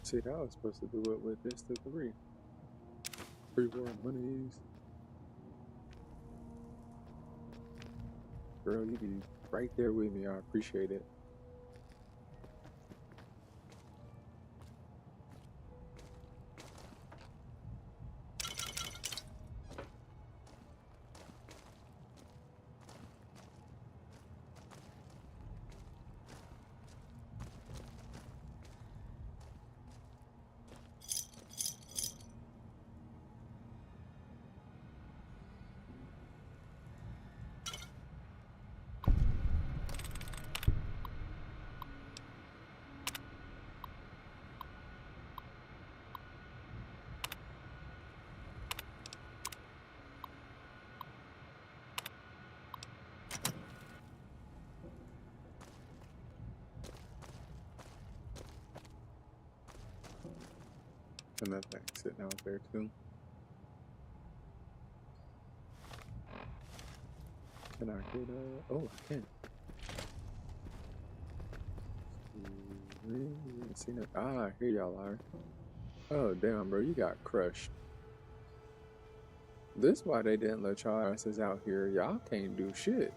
[SPEAKER 1] See, I was supposed to do it with this to 3. 3 more monies. Girl, you be right there with me. I appreciate it. And that thing sitting out there too. Can I get oh, I can. See that? Ah, here y'all are. Oh, damn, bro, you got crushed. This why they didn't let y'all asses out here. Y'all can't do shit.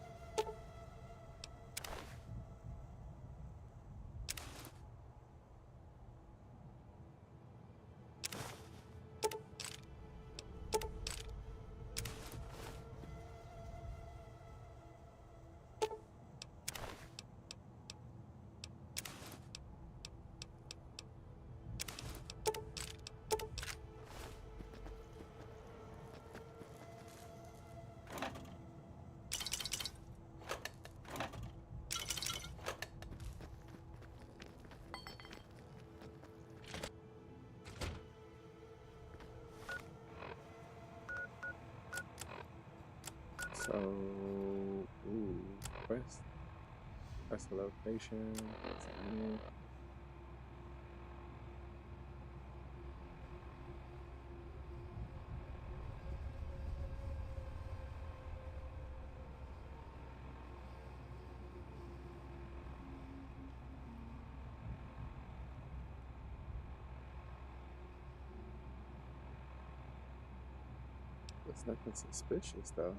[SPEAKER 1] So, ooh, quest. That's the location. That's the name. There's nothing suspicious though.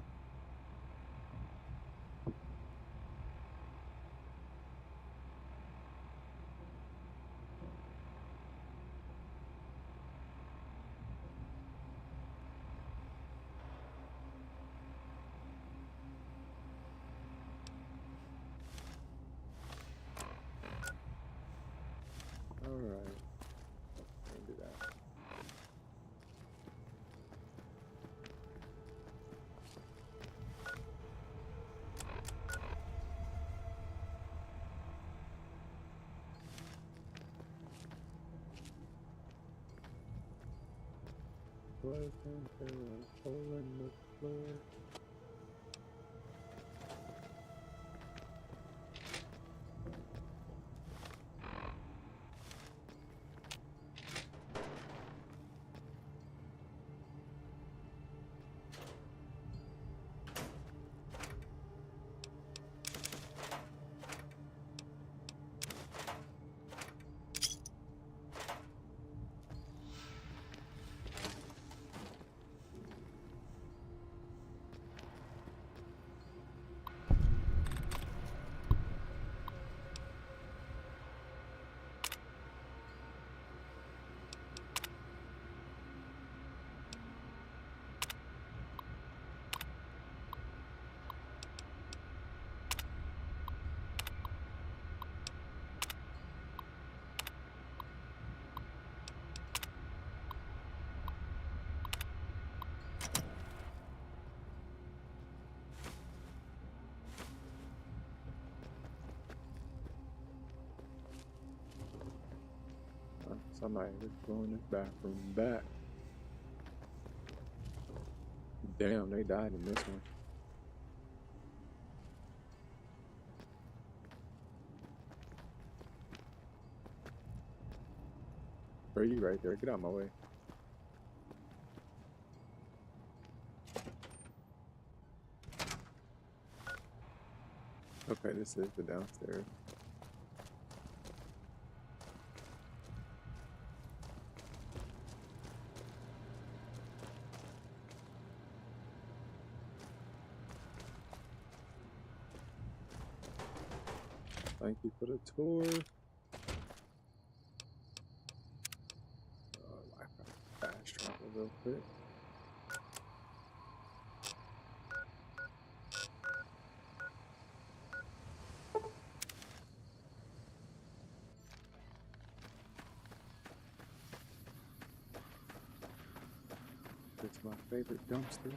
[SPEAKER 1] Alright. Can't do that. Wasn't there a hole in the floor? Somebody is blowing this bathroom back. Damn, they died in this one. Where are you right there? Get out of my way. Okay, this is the downstairs. Thank you for the tour. I got fast travel real quick. It's my favorite dumpster.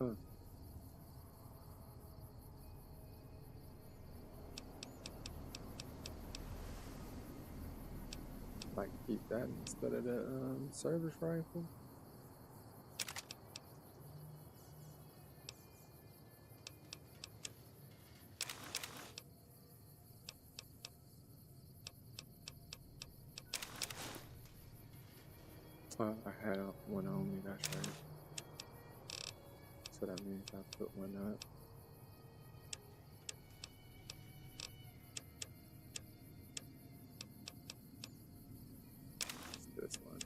[SPEAKER 1] Huh. Might keep that instead of the service rifle. I had one on me, that's right. So that means I put one up. It's this one.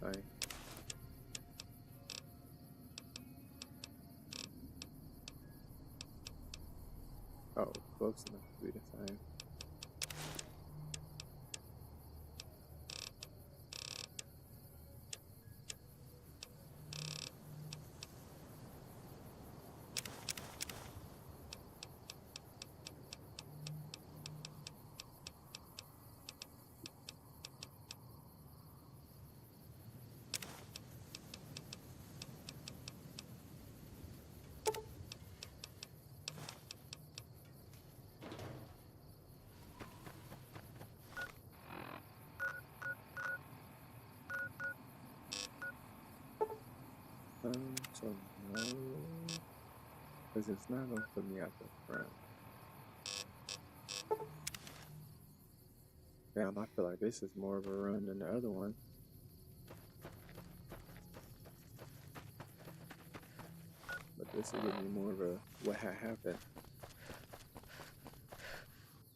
[SPEAKER 1] Same. Oh, close enough to be the same. So no, because it's not going to put me at the front. Damn, I feel like this is more of a run than the other one. But this will give me more of a what had happened.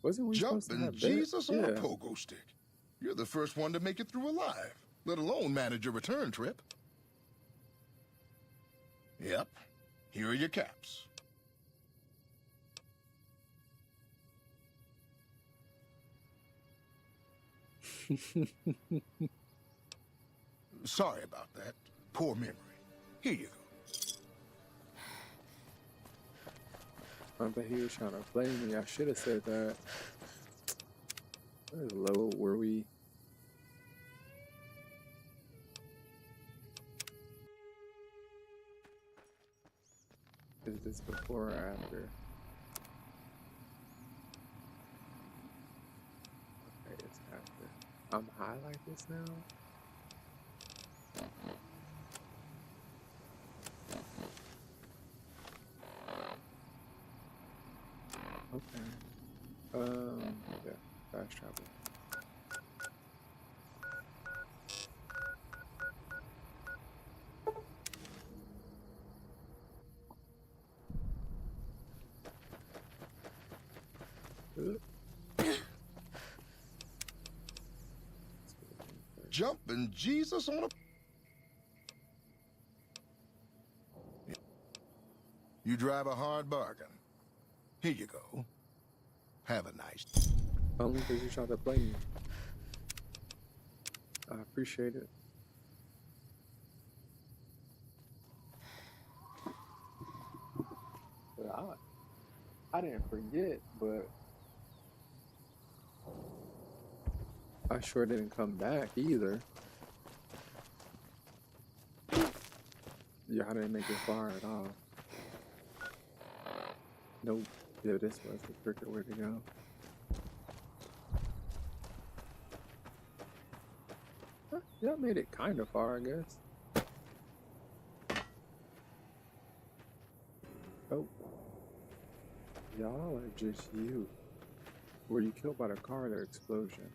[SPEAKER 1] Wasn't we supposed to
[SPEAKER 11] Jumping
[SPEAKER 1] have
[SPEAKER 11] Jesus on a
[SPEAKER 1] yeah.
[SPEAKER 11] pogo stick. You're the first one to make it through alive, let alone manage a return trip. Yep. Here are your caps. Sorry about that. Poor memory. Here you go.
[SPEAKER 1] I bet he was trying to play me. I should have said that. That is low. Were we? Is this before or after? Okay, it's after. I'm high like this now? Okay. Yeah, fast travel.
[SPEAKER 11] Jumping Jesus on a... You drive a hard bargain. Here you go. Have a nice...
[SPEAKER 1] Only because you tried to play me. I appreciate it. But I didn't forget, but I sure didn't come back either. Yeah, I didn't make it far at all. Nope. Yeah, this was the cricket way to go. Yeah, I made it kind of far, I guess. Oh. Y'all are just you. Were you killed by the car or the explosion?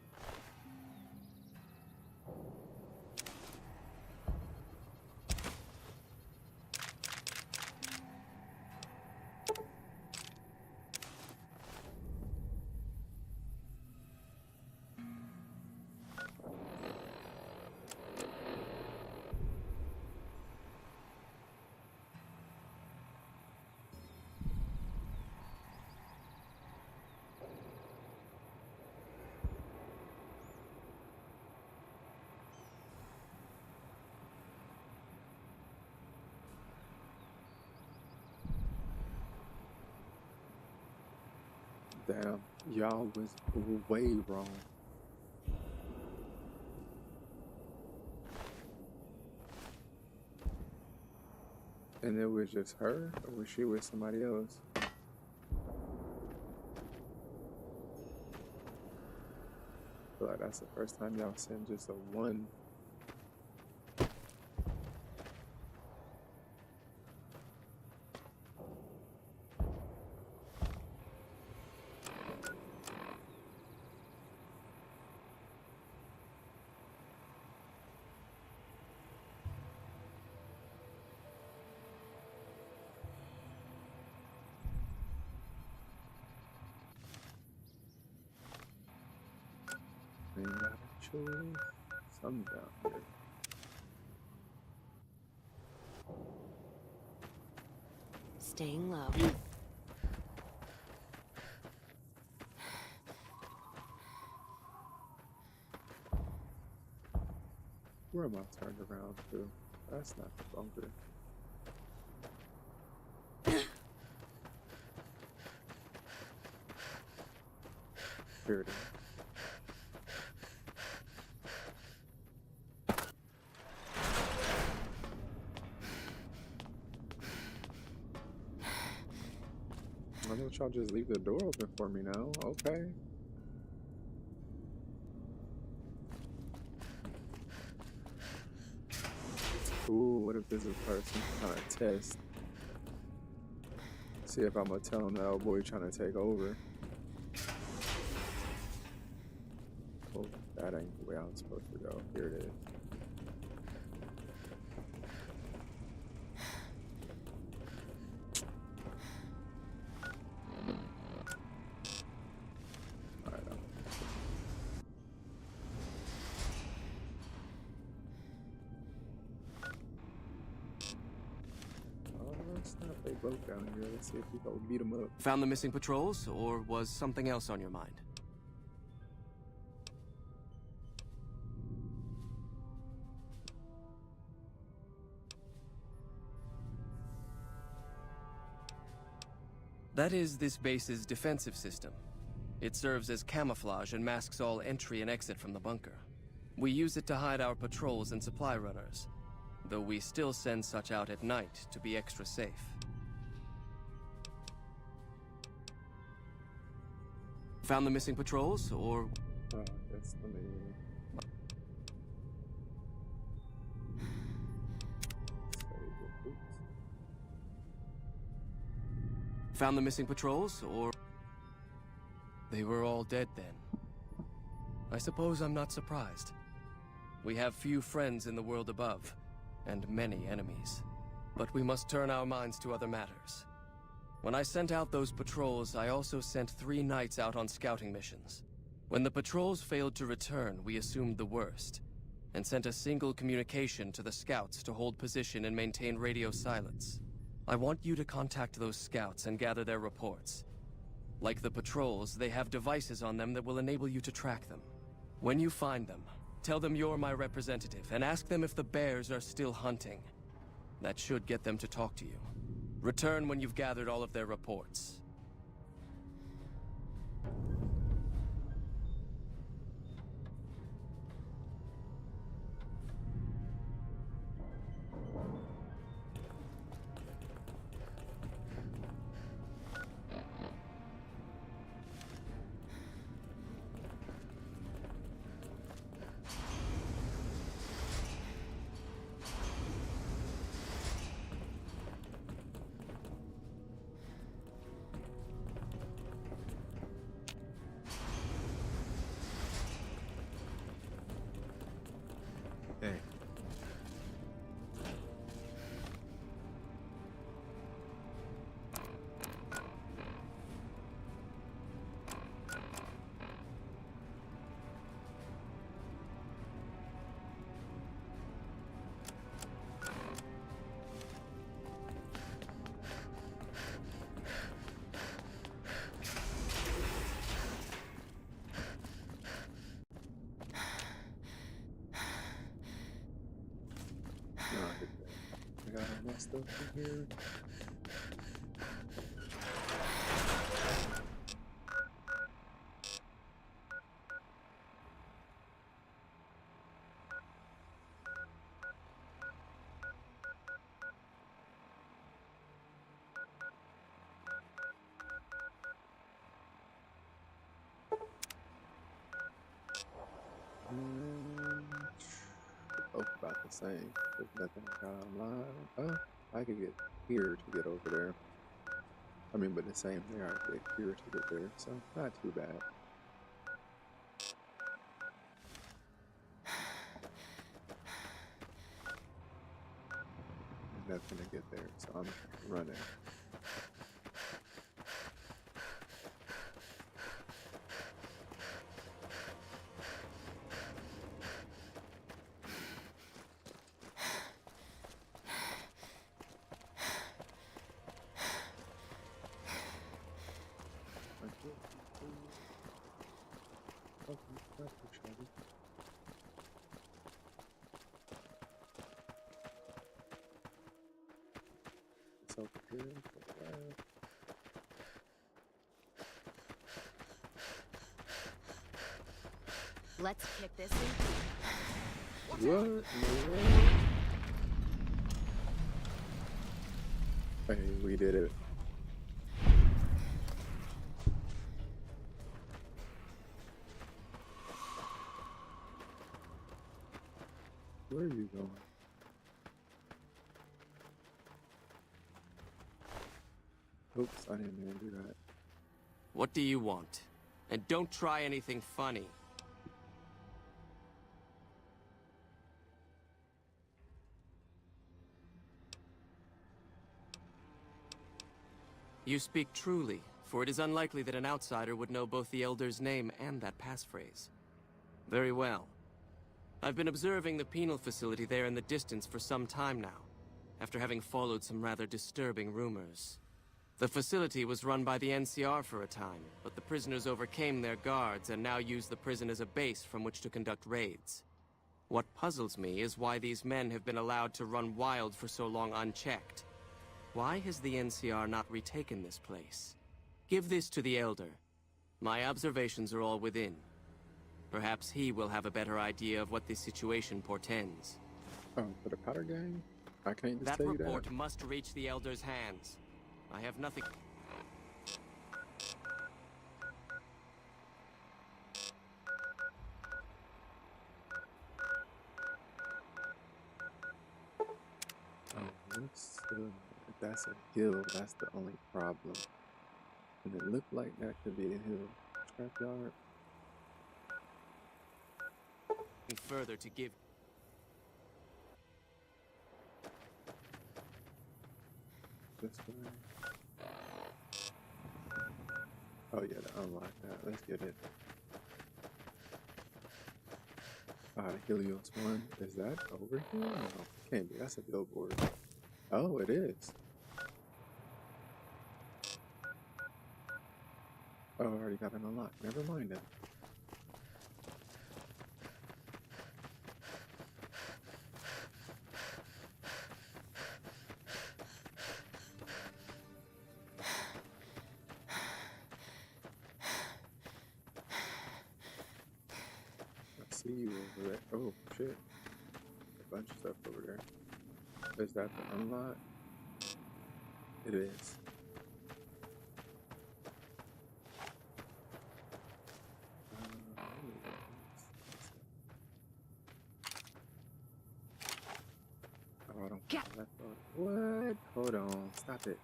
[SPEAKER 1] Damn, y'all was way wrong. And it was just her, or was she with somebody else? I feel like that's the first time y'all seen just a one. Actually, some down here.
[SPEAKER 5] Staying low.
[SPEAKER 1] Where am I turned around to? That's not the bunker. Here it is. Why don't y'all just leave the door open for me now? Okay. Ooh, what if this is part of some kind of test? See if I'm gonna tell him that old boy trying to take over. Oh, that ain't the way I'm supposed to go. Here it is. They broke down here. Let's see if we go beat them up.
[SPEAKER 3] Found the missing patrols, or was something else on your mind? That is this base's defensive system. It serves as camouflage and masks all entry and exit from the bunker. We use it to hide our patrols and supply runners, though we still send such out at night to be extra safe. Found the missing patrols, or...
[SPEAKER 1] That's the name.
[SPEAKER 3] Found the missing patrols, or... They were all dead then. I suppose I'm not surprised. We have few friends in the world above, and many enemies. But we must turn our minds to other matters. When I sent out those patrols, I also sent 3 knights out on scouting missions. When the patrols failed to return, we assumed the worst, and sent a single communication to the scouts to hold position and maintain radio silence. I want you to contact those scouts and gather their reports. Like the patrols, they have devices on them that will enable you to track them. When you find them, Tell them you're my representative, and ask them if the bears are still hunting. That should get them to talk to you. Return when you've gathered all of their reports.
[SPEAKER 1] Hey. No, I got all my stuff in here. Both about the same. There's nothing I got online. Oh, I could get here to get over there. I mean, but the same there, I get here to get there, so not too bad. Nothing to get there, so I'm running. Over here,
[SPEAKER 2] Let's kick this in.
[SPEAKER 1] what? Hey, we did it. Where are you going? Oops, I didn't mean to do that.
[SPEAKER 3] What do you want? And don't try anything funny. You speak truly, for it is unlikely that an outsider would know both the Elder's name and that passphrase. Very well. I've been observing the penal facility there in the distance for some time now, after having followed some rather disturbing rumors. The facility was run by the NCR for a time, but the prisoners overcame their guards and now use the prison as a base from which to conduct raids. What puzzles me is why these men have been allowed to run wild for so long unchecked. Why has the NCR not retaken this place? Give this to the Elder. My observations are all within. Perhaps he will have a better idea of what this situation portends.
[SPEAKER 1] Oh, for the powder gang? I can't just
[SPEAKER 3] That
[SPEAKER 1] tell you that.
[SPEAKER 3] report must reach the Elder's hands. I have nothing...
[SPEAKER 1] If that's a hill, that's the only problem. And it looked like that could be a hill. Scrapyard.
[SPEAKER 3] Further to give...
[SPEAKER 1] This way. Oh yeah, to unlock that. Let's get it. Helios 1. Is that over here? No, can't be. That's a billboard. Oh, it is. Oh, I already got it unlocked. Never mind it. see you over there. Oh, shit. A bunch of stuff over there. Is that the unlock? It is. Oh, I don't get that thought. What? Hold on. Stop it.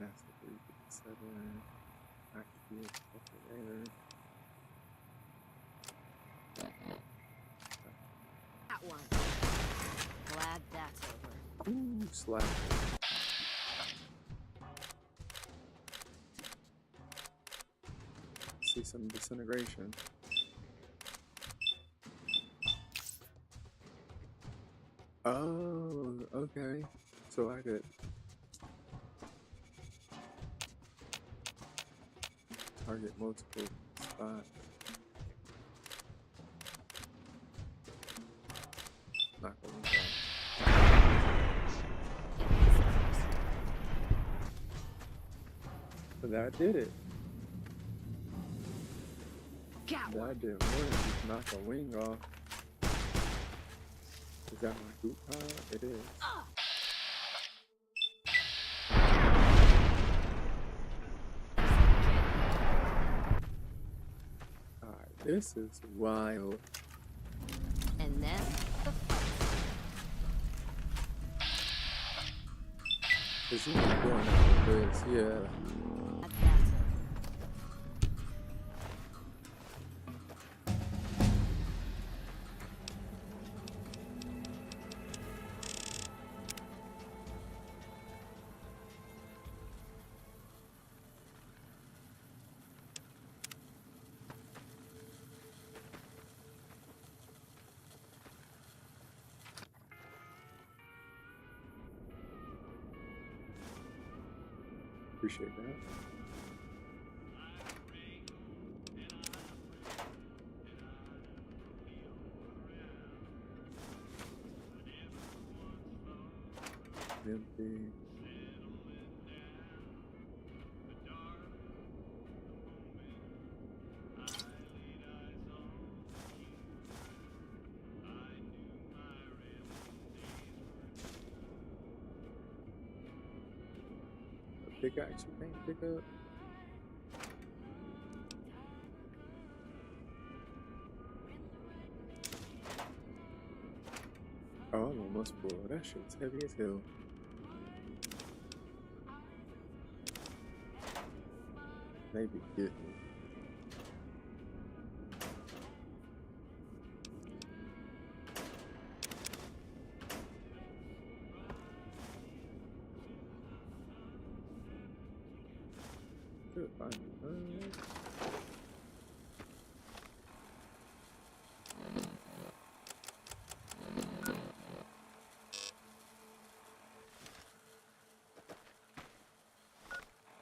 [SPEAKER 1] Master 357. Activate over there.
[SPEAKER 2] That one. Glad that's over.
[SPEAKER 1] Ooh, slap. See some disintegration. Oh, okay. So I could target multiple spots. Not going to. But that did it. That did more than just knock a wing off. Is that my boot pile? It is. Alright, this is wild.
[SPEAKER 2] And then the
[SPEAKER 1] Cause you keep going out with this, yeah. Appreciate that. Empty. Pickaxe you can't pick up. Oh, I'm almost full. That shit's heavy as hell. Maybe get me. Good, fine.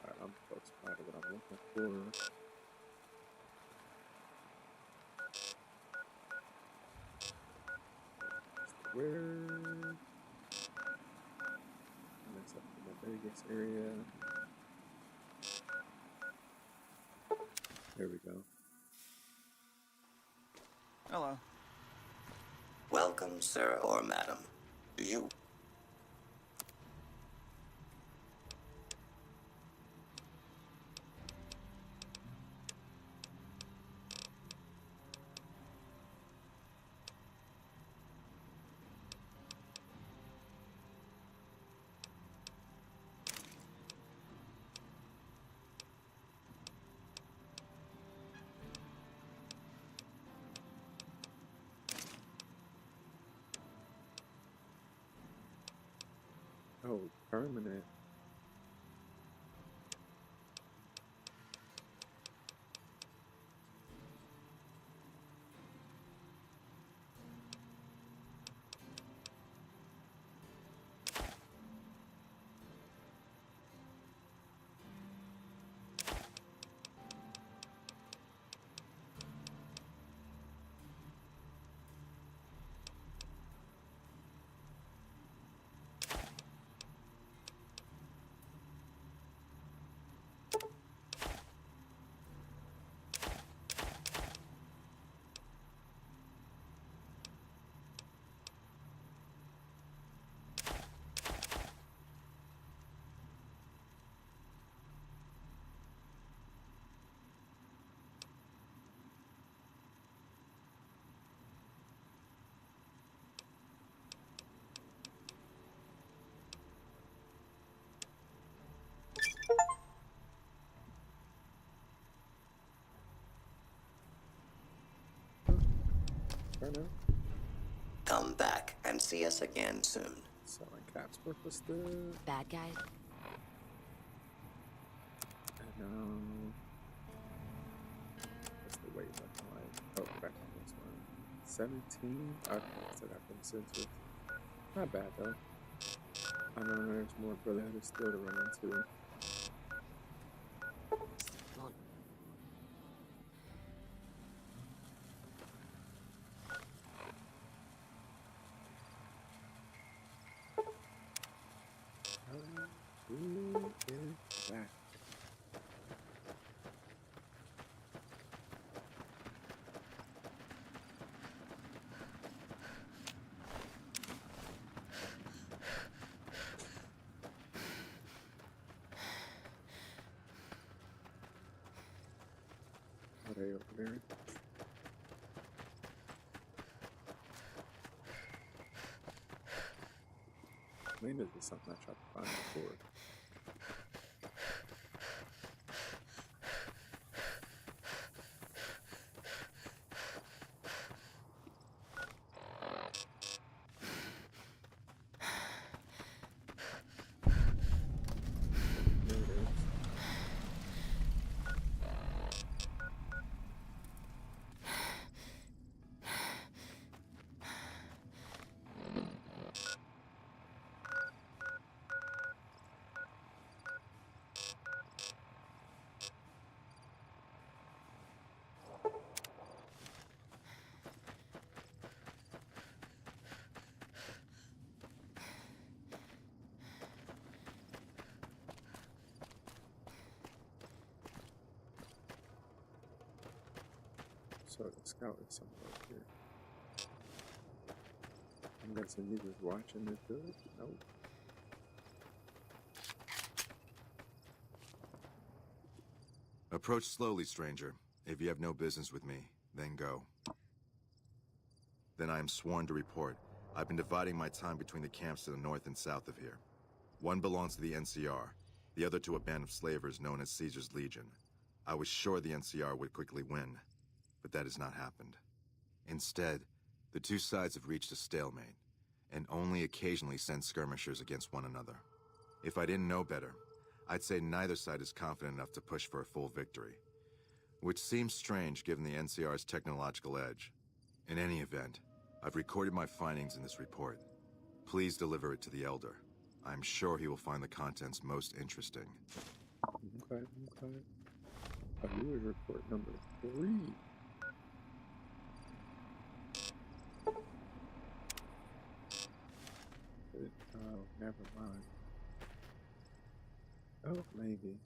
[SPEAKER 1] Alright, I'm close by to what I'm looking for. Where? That's up to the Vegas area. There we go.
[SPEAKER 9] Hello.
[SPEAKER 18] Welcome, sir or madam. Do you?
[SPEAKER 1] Oh, permanent. Fair enough.
[SPEAKER 18] Come back and see us again soon.
[SPEAKER 1] Selling caps worth the stuff.
[SPEAKER 5] Bad guys?
[SPEAKER 1] And what's the weight left behind? Oh, back on this one. 17? Okay, so that comes into. Not bad though. I know there's more Brotherhood still to run into. Who is that? Are they over there? Maybe this is something I tried to find before. There it is. So the scout is somewhere up here. I'm guessing he was watching this good? Nope.
[SPEAKER 14] Approach slowly, stranger. If you have no business with me, then go. Then I am sworn to report. I've been dividing my time between the camps to the north and south of here. One belongs to the NCR, the other to a band of slavers known as Caesar's Legion. I was sure the NCR would quickly win, but that has not happened. Instead, the two sides have reached a stalemate, and only occasionally send skirmishers against one another. If I didn't know better, I'd say neither side is confident enough to push for a full victory, which seems strange given the NCR's technological edge. In any event, I've recorded my findings in this report. Please deliver it to the Elder. I'm sure he will find the contents most interesting.
[SPEAKER 1] Okay. A news report number 3. Oh, never mind. Oh, maybe.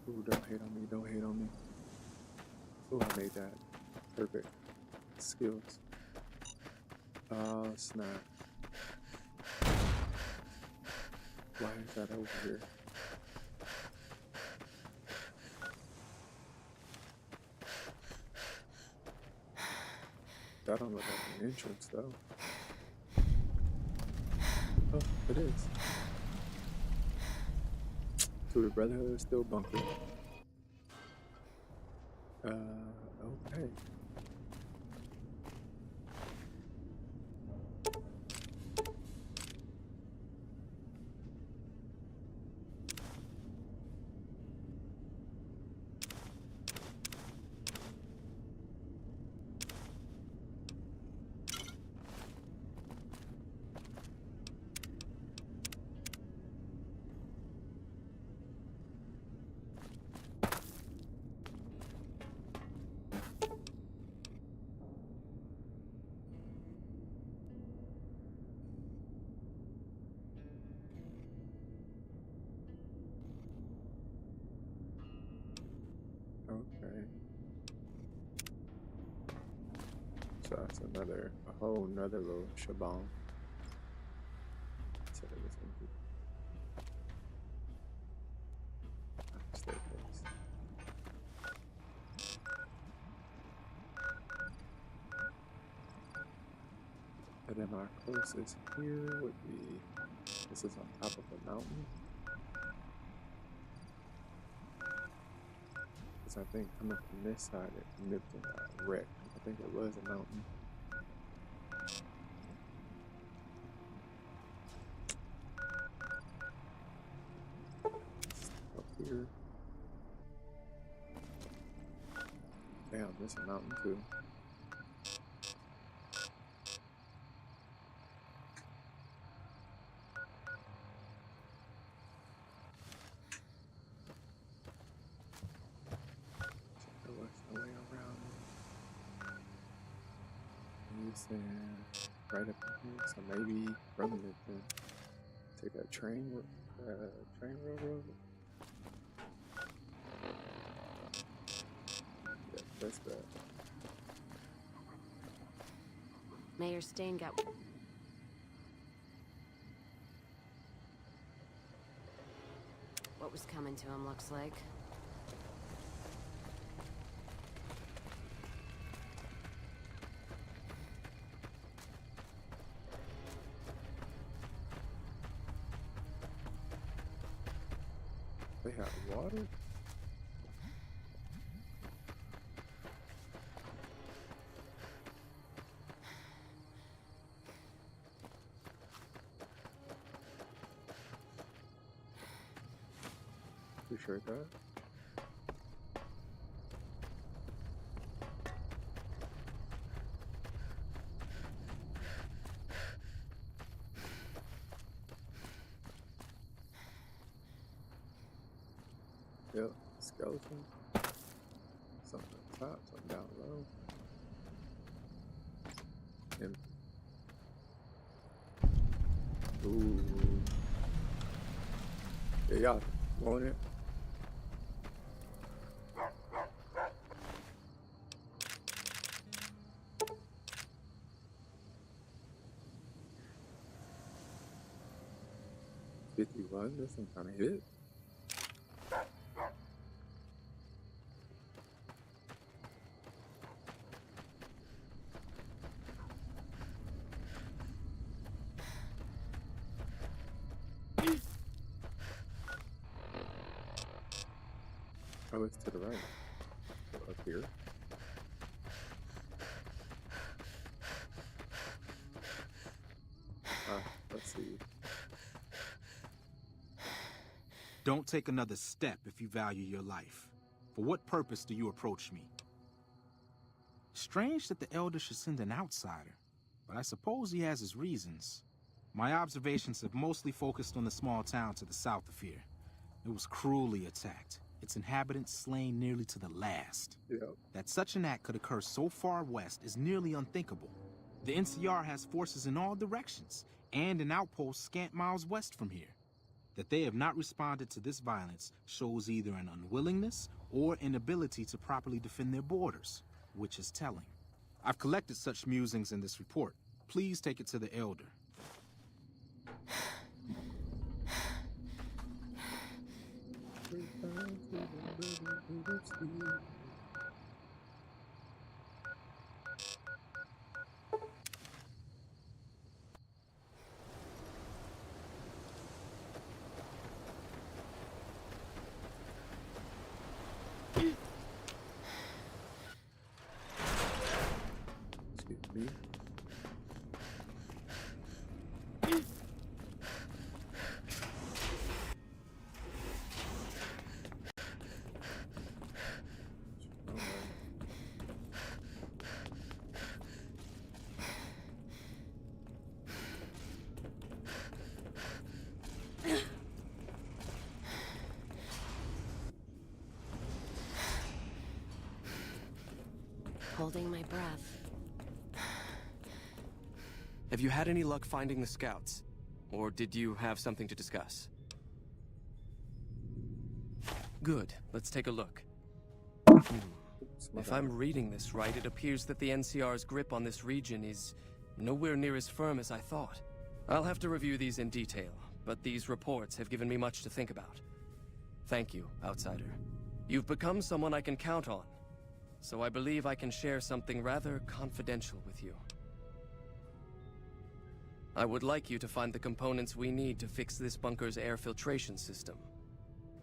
[SPEAKER 1] Ooh, don't hate on me, don't hate on me. Ooh, I made that. Perfect. Skills. Oh, snap. Why is that over here? That don't look like an entrance, though. Oh, it is. So the Brotherhood is still bunkered. Okay. Okay. So that's a whole nother little shabam. Said it was gonna be a staircase. And then our closest here would be, this is on top of a mountain. Because I think coming from this side, it nipped and got wrecked. I think it was a mountain. Up here. Damn, there's a mountain too. Saying right up in here, so maybe from it then take that train railroad. Yeah, that's that.
[SPEAKER 5] Mayor Stain got... what was coming to him, looks like.
[SPEAKER 1] They have water? You sure it does? Yep, skeleton. Something up top, something down low. Empty. Ooh. Yeah, y'all want it? $51, this one kinda hit. Oh, it's to the right. So up here. Let's see.
[SPEAKER 15] Don't take another step if you value your life. For what purpose do you approach me? Strange that the Elder should send an outsider, but I suppose he has his reasons. My observations have mostly focused on the small town to the south of here. It was cruelly attacked, its inhabitants slain nearly to the last.
[SPEAKER 1] Yep.
[SPEAKER 15] That such an act could occur so far west is nearly unthinkable. The NCR has forces in all directions, and an outpost scant miles west from here. That they have not responded to this violence shows either an unwillingness or inability to properly defend their borders, which is telling. I've collected such musings in this report. Please take it to the Elder.
[SPEAKER 1] Excuse me.
[SPEAKER 5] Holding my breath.
[SPEAKER 3] Have you had any luck finding the scouts? Or did you have something to discuss? Good. Let's take a look. If I'm reading this right, it appears that the NCR's grip on this region is nowhere near as firm as I thought. I'll have to review these in detail, but these reports have given me much to think about. Thank you, Outsider. You've become someone I can count on, so I believe I can share something rather confidential with you. I would like you to find the components we need to fix this bunker's air filtration system.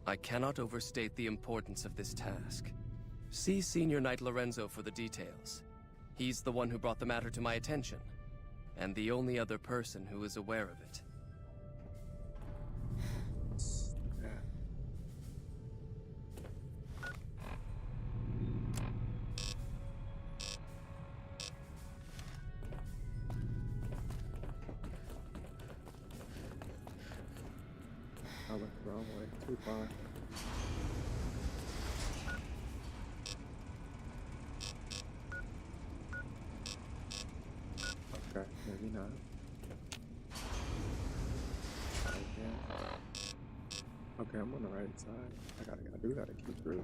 [SPEAKER 3] I cannot overstate the importance of this task. See Senior Knight Lorenzo for the details. He's the one who brought the matter to my attention, and the only other person who is aware of it.
[SPEAKER 1] I went the wrong way, too far. Okay, maybe not. Try again. Okay, I'm on the right side. I do gotta keep through.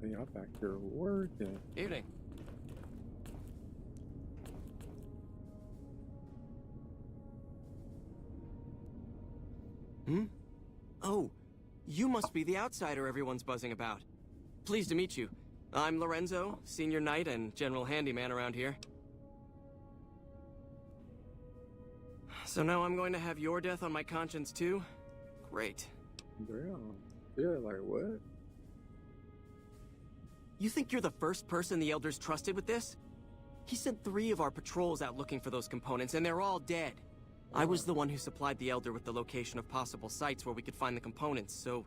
[SPEAKER 1] Okay, y'all back here working.
[SPEAKER 3] Evening. Hmm? Oh, you must be the outsider everyone's buzzing about. Pleased to meet you. I'm Lorenzo, Senior Knight and General Handyman around here. So now I'm going to have your death on my conscience too? Great.
[SPEAKER 1] Damn. Yeah, like what?
[SPEAKER 16] You think you're the first person the Elders trusted with this? He sent 3 of our patrols out looking for those components, and they're all dead. I was the one who supplied the Elder with the location of possible sites where we could find the components, so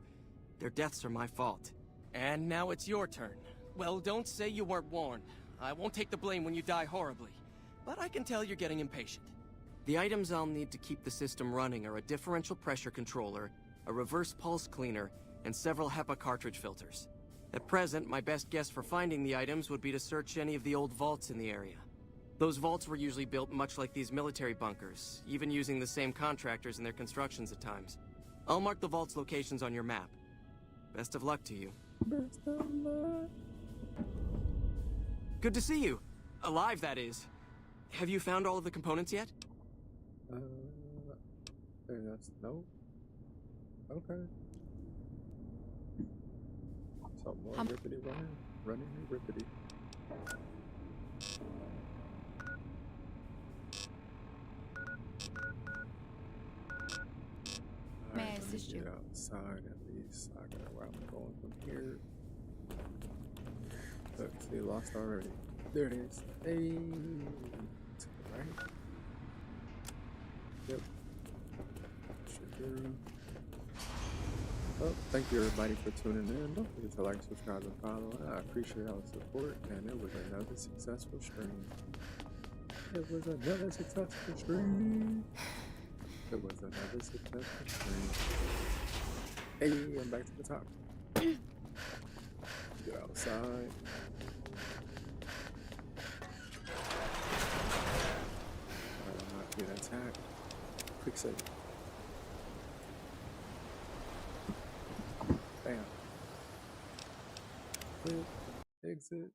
[SPEAKER 16] their deaths are my fault.
[SPEAKER 3] And now it's your turn. Well, don't say you weren't warned. I won't take the blame when you die horribly, but I can tell you're getting impatient.
[SPEAKER 16] The items I'll need to keep the system running are a differential pressure controller, a reverse pulse cleaner, and several HEPA cartridge filters. At present, my best guess for finding the items would be to search any of the old vaults in the area. Those vaults were usually built much like these military bunkers, even using the same contractors in their constructions at times. I'll mark the vault's locations on your map. Best of luck to you.
[SPEAKER 1] Best of luck.
[SPEAKER 16] Good to see you. Alive, that is. Have you found all of the components yet?
[SPEAKER 1] That's no. Okay. Some more rippity running rippity.
[SPEAKER 10] May I assist you?
[SPEAKER 1] Get outside at least. I got where I'm going from here. Look, see, lost already. There it is. Hey, to the right. Yep. Sugar. Well, thank you everybody for tuning in. Don't forget to like, subscribe, and follow. I appreciate all the support, and it was another successful stream. It was another successful stream. It was another successful stream. Hey, I'm back to the top. Get outside. I'm not being attacked. Quick save. Bam. Click. Exit.